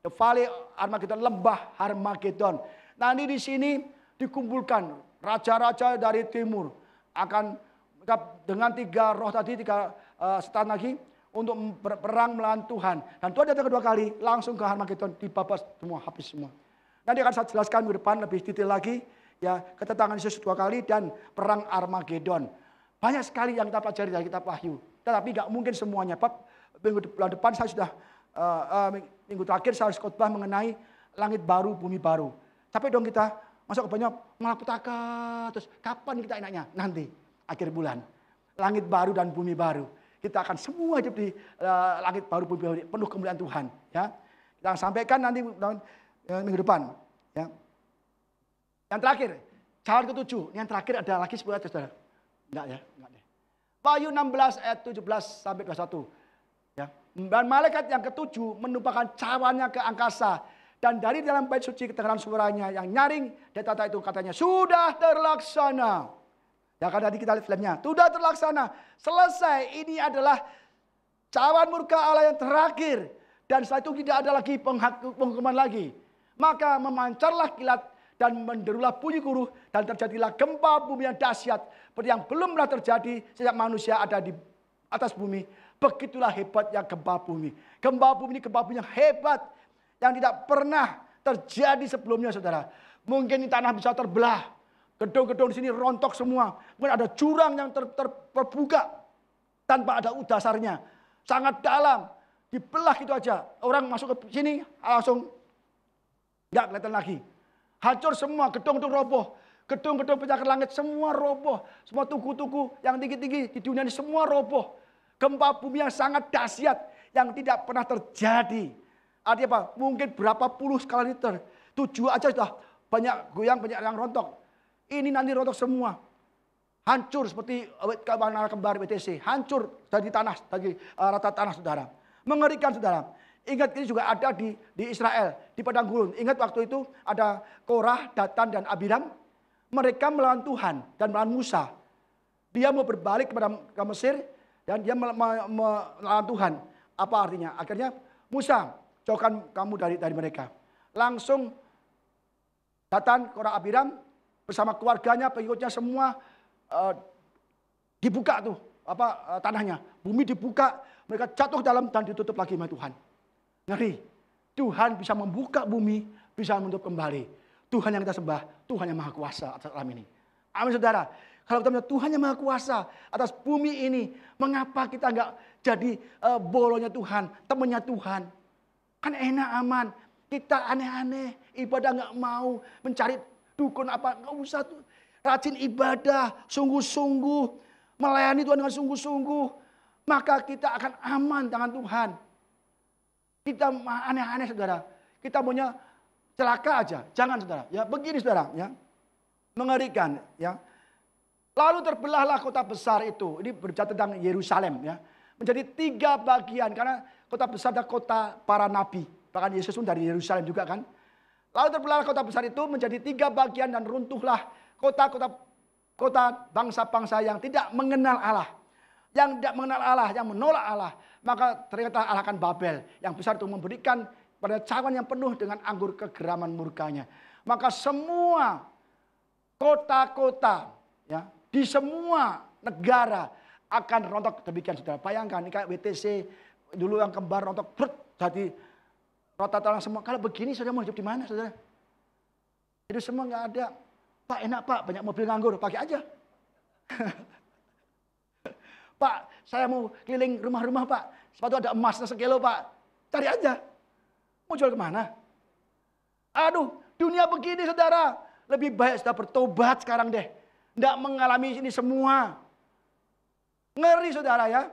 The Valley Armageddon, lembah Armageddon. Nanti di sini dikumpulkan raja-raja dari timur akan dengan 3 roh tadi, 3 setan lagi untuk berperang melawan Tuhan. Dan Tuhan datang kedua kali langsung ke Armageddon, dibabas semua, habis semua. Nanti akan saya jelaskan minggu depan lebih detail lagi ya, kedatangan Yesus 2 kali dan perang Armageddon. Banyak sekali yang kita pelajari dari kitab Wahyu, tetapi nggak mungkin semuanya. Bulan depan saya sudah minggu terakhir saya harus khotbah mengenai langit baru, bumi baru. Capek dong kita masuk ke banyak malapetaka, terus kapan kita enaknya? Nanti akhir bulan. Langit baru dan bumi baru. Kita akan semua hidup di langit baru, bumi baru, penuh kemuliaan Tuhan. Ya, kita akan sampaikan nanti minggu depan. Ya. Yang terakhir, jalan ke-7. Yang terakhir ada lagi 10 ayat, saudara. Enggak ya, enggak deh. Wahyu 16 ayat 17 sampai 21. Ya. Dan malaikat yang ke-7 menumpahkan cawannya ke angkasa. Dan dari dalam bait suci kedengaran suaranya yang nyaring dari tata itu katanya, sudah terlaksana. Ya kan tadi kita lihat filmnya, sudah terlaksana. Selesai, ini adalah cawan murka Allah yang terakhir. Dan setelah itu tidak ada lagi penghukuman lagi. Maka memancarlah kilat dan menderulah bunyi guruh. Dan terjadilah gempa bumi yang dahsyat. Seperti yang belum pernah terjadi sejak manusia ada di atas bumi. Begitulah hebatnya gempa bumi. Gempa bumi ini gempa bumi yang hebat. Yang tidak pernah terjadi sebelumnya, saudara. Mungkin tanah bisa terbelah. Gedung-gedung di sini rontok semua. Mungkin ada jurang yang terbuka tanpa ada dasarnya. Sangat dalam. Dibelah gitu aja. Orang masuk ke sini langsung nggak kelihatan lagi. Hancur semua, gedung-gedung roboh. Gedung-gedung pencakar langit semua roboh. Semua tugu-tugu yang tinggi-tinggi di dunia ini semua roboh. Gempa bumi yang sangat dahsyat yang tidak pernah terjadi. Artinya apa? Mungkin berapa puluh skala Richter. 7 aja sudah banyak goyang, banyak yang rontok. Ini nanti rontok semua. Hancur seperti menara kembar WTC. Hancur dari tanah, dari rata tanah saudara. Mengerikan saudara. Ingat ini juga ada di Israel, di padang gurun. Ingat waktu itu ada Korah, Datan, dan Abiram. Mereka melawan Tuhan dan melawan Musa. Dia mau berbalik ke Mesir dan dia melawan Tuhan. Apa artinya? Akhirnya Musa, jauhkan kamu dari mereka. Langsung Datan, Korah, Abiram bersama keluarganya, pengikutnya semua dibuka tuh tanahnya. Bumi dibuka, mereka jatuh dalam dan ditutup lagi sama Tuhan. Ngeri. Tuhan bisa membuka bumi, bisa menutup kembali. Tuhan yang kita sembah, Tuhan yang Maha Kuasa atas alam ini. Amin saudara. Kalau kita melihat Tuhan yang Maha Kuasa atas bumi ini, mengapa kita nggak jadi bolonya Tuhan, temannya Tuhan? Kan enak, aman. Kita aneh-aneh, ibadah nggak mau, mencari dukun apa, nggak usah tuh. Rajin ibadah, sungguh-sungguh, melayani Tuhan dengan sungguh-sungguh. Maka kita akan aman dengan Tuhan. Kita aneh-aneh saudara. Kita maunya celaka aja. Jangan saudara. Ya begini saudara. Ya, mengerikan. Ya. Lalu terbelahlah kota besar itu. Ini berbicara tentang Yerusalem. Ya. Menjadi 3 bagian. Karena kota besar adalah kota para nabi. Bahkan Yesus pun dari Yerusalem juga kan. Lalu terbelahlah kota besar itu menjadi 3 bagian. Dan runtuhlah kota bangsa-bangsa yang tidak mengenal Allah. Yang tidak mengenal Allah, yang menolak Allah. Maka ternyata Allah akan Babel. Yang besar itu memberikan pada cawan yang penuh dengan anggur kegeraman murkanya. Maka semua kota-kota ya, di semua negara akan rontok demikian saudara. Bayangkan ini kayak WTC dulu yang kembar rontok jadi rata-rata semua. Kalau begini saudara mau hidup di mana saudara? Itu semua nggak ada. Pak enak pak, banyak mobil nganggur, pakai aja. Pak, saya mau keliling rumah-rumah pak. Sepatu ada emasnya sekilo pak. Cari aja. Mau jual kemana? Aduh, dunia begini saudara. Lebih baik sudah bertobat sekarang deh. Tidak mengalami ini semua. Ngeri saudara ya.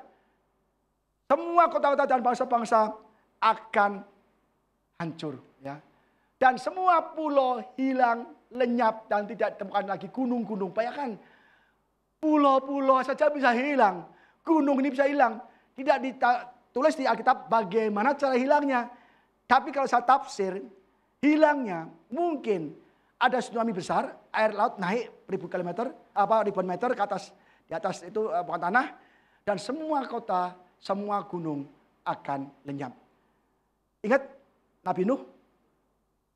Semua kota-kota dan bangsa-bangsa akan hancur. Ya. Dan semua pulau hilang, lenyap dan tidak ditemukan lagi gunung-gunung. Bayangkan, pulau-pulau saja bisa hilang. Gunung ini bisa hilang. Tidak ditulis di Alkitab bagaimana cara hilangnya. Tapi kalau saya tafsir, hilangnya mungkin ada tsunami besar, air laut naik ribuan meter ke atas, di atas itu bukan tanah, dan semua kota, semua gunung akan lenyap. Ingat Nabi Nuh,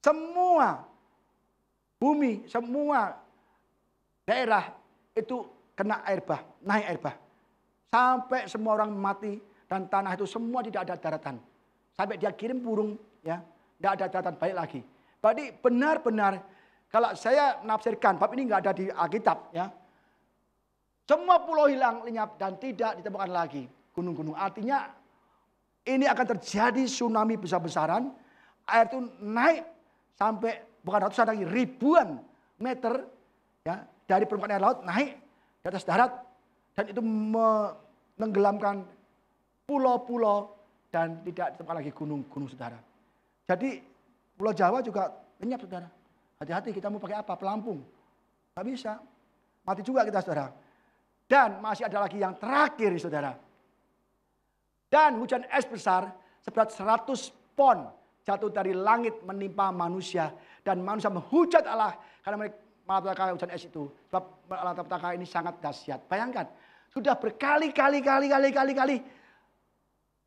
semua bumi, semua daerah itu kena air bah, naik air bah. Sampai semua orang mati dan tanah itu semua tidak ada daratan. Sampai dia kirim burung, ya, tidak ada daratan balik lagi. Berarti benar-benar kalau saya menafsirkan, bab ini nggak ada di Alkitab, ya. Semua pulau hilang, lenyap dan tidak ditemukan lagi gunung-gunung. Artinya ini akan terjadi tsunami besar-besaran. Air itu naik sampai bukan ratusan lagi, ribuan meter, ya, dari permukaan air laut naik di atas darat. Dan itu menenggelamkan pulau-pulau dan tidak ditemukan lagi gunung-gunung saudara. Jadi Pulau Jawa juga lenyap saudara. Hati-hati kita mau pakai apa? Pelampung. Gak bisa. Mati juga kita saudara. Dan masih ada lagi yang terakhir saudara. Dan hujan es besar seberat 100 pon jatuh dari langit menimpa manusia. Dan manusia menghujat Allah karena mereka malapetaka hujan es itu. Sebab malapetaka ini sangat dahsyat. Bayangkan. Sudah berkali-kali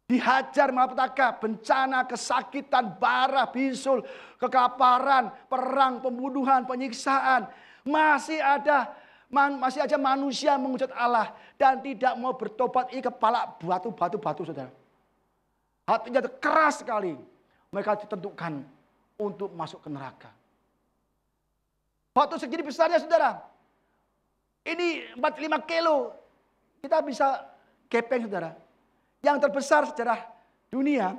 dihajar malapetaka, bencana, kesakitan, bara, bisul, kelaparan, perang, pembunuhan, penyiksaan. Masih aja manusia menghujat Allah dan tidak mau bertobat. Ini kepala batu saudara. Hatinya keras sekali. Mereka ditentukan untuk masuk ke neraka. Batu segini besarnya saudara. Ini 45 kilo. Kita bisa gepeng saudara. Yang terbesar sejarah dunia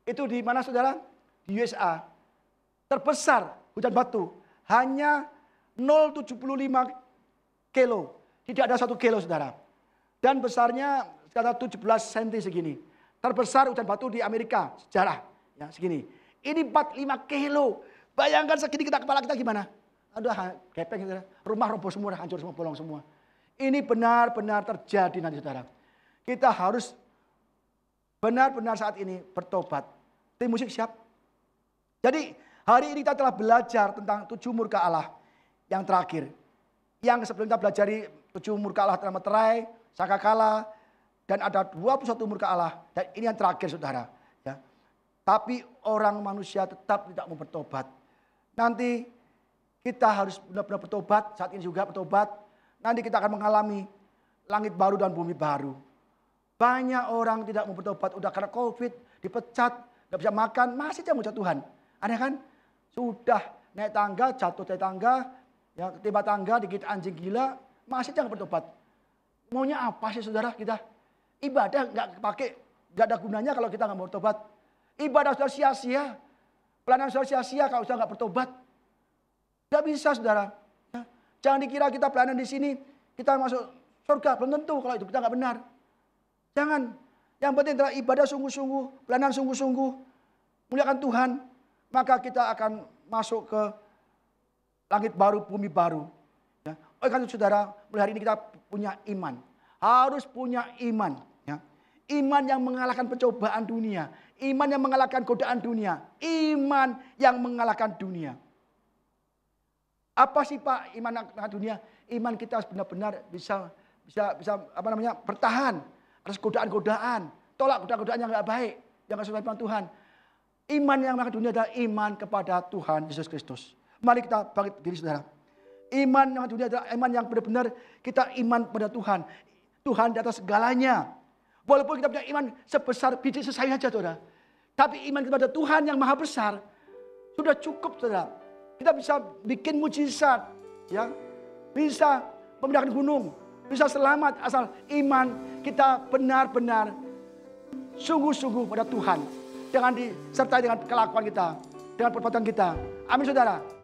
itu di mana saudara? Di USA. Terbesar hujan batu hanya 0,75 kilo. Tidak ada 1 kilo, saudara. Dan besarnya sekitar 17 cm segini. Terbesar hujan batu di Amerika, sejarah. Ya, segini. Ini 45 kilo. Bayangkan segini kepala kita gimana? Aduh, gepeng, saudara. Rumah roboh semua, hancur semua, bolong semua. Ini benar-benar terjadi nanti, saudara. Kita harus benar-benar saat ini bertobat. Tim musik siap? Jadi hari ini kita telah belajar tentang 7 murka Allah yang terakhir. Yang sebelum kita belajari 7 murka Allah terhadap materai, sakakala, dan ada 21 murka Allah. Dan ini yang terakhir, saudara. Ya. Tapi orang manusia tetap tidak mau bertobat. Nanti kita harus benar-benar bertobat. Saat ini juga bertobat. Nanti kita akan mengalami langit baru dan bumi baru. Banyak orang tidak mau bertobat. Udah karena COVID, dipecat, nggak bisa makan, masih aja mau Tuhan. Aneh kan? Sudah naik tangga, jatuh dari tangga, ya, tiba tangga, dikit anjing gila, masih aja nggak bertobat. Maunya apa sih, saudara, kita? Ibadah nggak pakai, nggak ada gunanya kalau kita nggak mau bertobat. Ibadah sudah sia-sia, pelayanan sudah sia-sia kalau sudah nggak bertobat. Nggak bisa, saudara. Ya. Jangan dikira kita pelayanan di sini, kita masuk surga, belum tentu kalau itu kita nggak benar. Jangan. Yang penting adalah ibadah sungguh-sungguh, pelayanan sungguh-sungguh, muliakan Tuhan, maka kita akan masuk ke langit baru, bumi baru. Ya. Oleh karena itu, saudara, mulai hari ini kita punya iman. Harus punya iman. Ya. Iman yang mengalahkan pencobaan dunia. Iman yang mengalahkan godaan dunia. Iman yang mengalahkan dunia. Apa sih, Pak, iman yang mengalahkan dunia? Iman kita benar-benar bisa bertahan atas godaan-godaan. Tolak godaan-godaan yang nggak baik, yang nggak sesuai dengan Tuhan. Iman yang mengalahkan dunia adalah iman kepada Tuhan Yesus Kristus. Mari kita bangkit diri, saudara. Iman yang dunia adalah iman yang benar-benar kita iman pada Tuhan. Tuhan di atas segalanya. Walaupun kita punya iman sebesar biji sesawi saja, saudara. Tapi iman kepada Tuhan yang maha besar sudah cukup, saudara. Kita bisa bikin mujizat, ya, bisa memindahkan gunung, bisa selamat asal iman kita benar-benar sungguh-sungguh pada Tuhan. Jangan disertai dengan kelakuan kita, dengan perbuatan kita. Amin, saudara.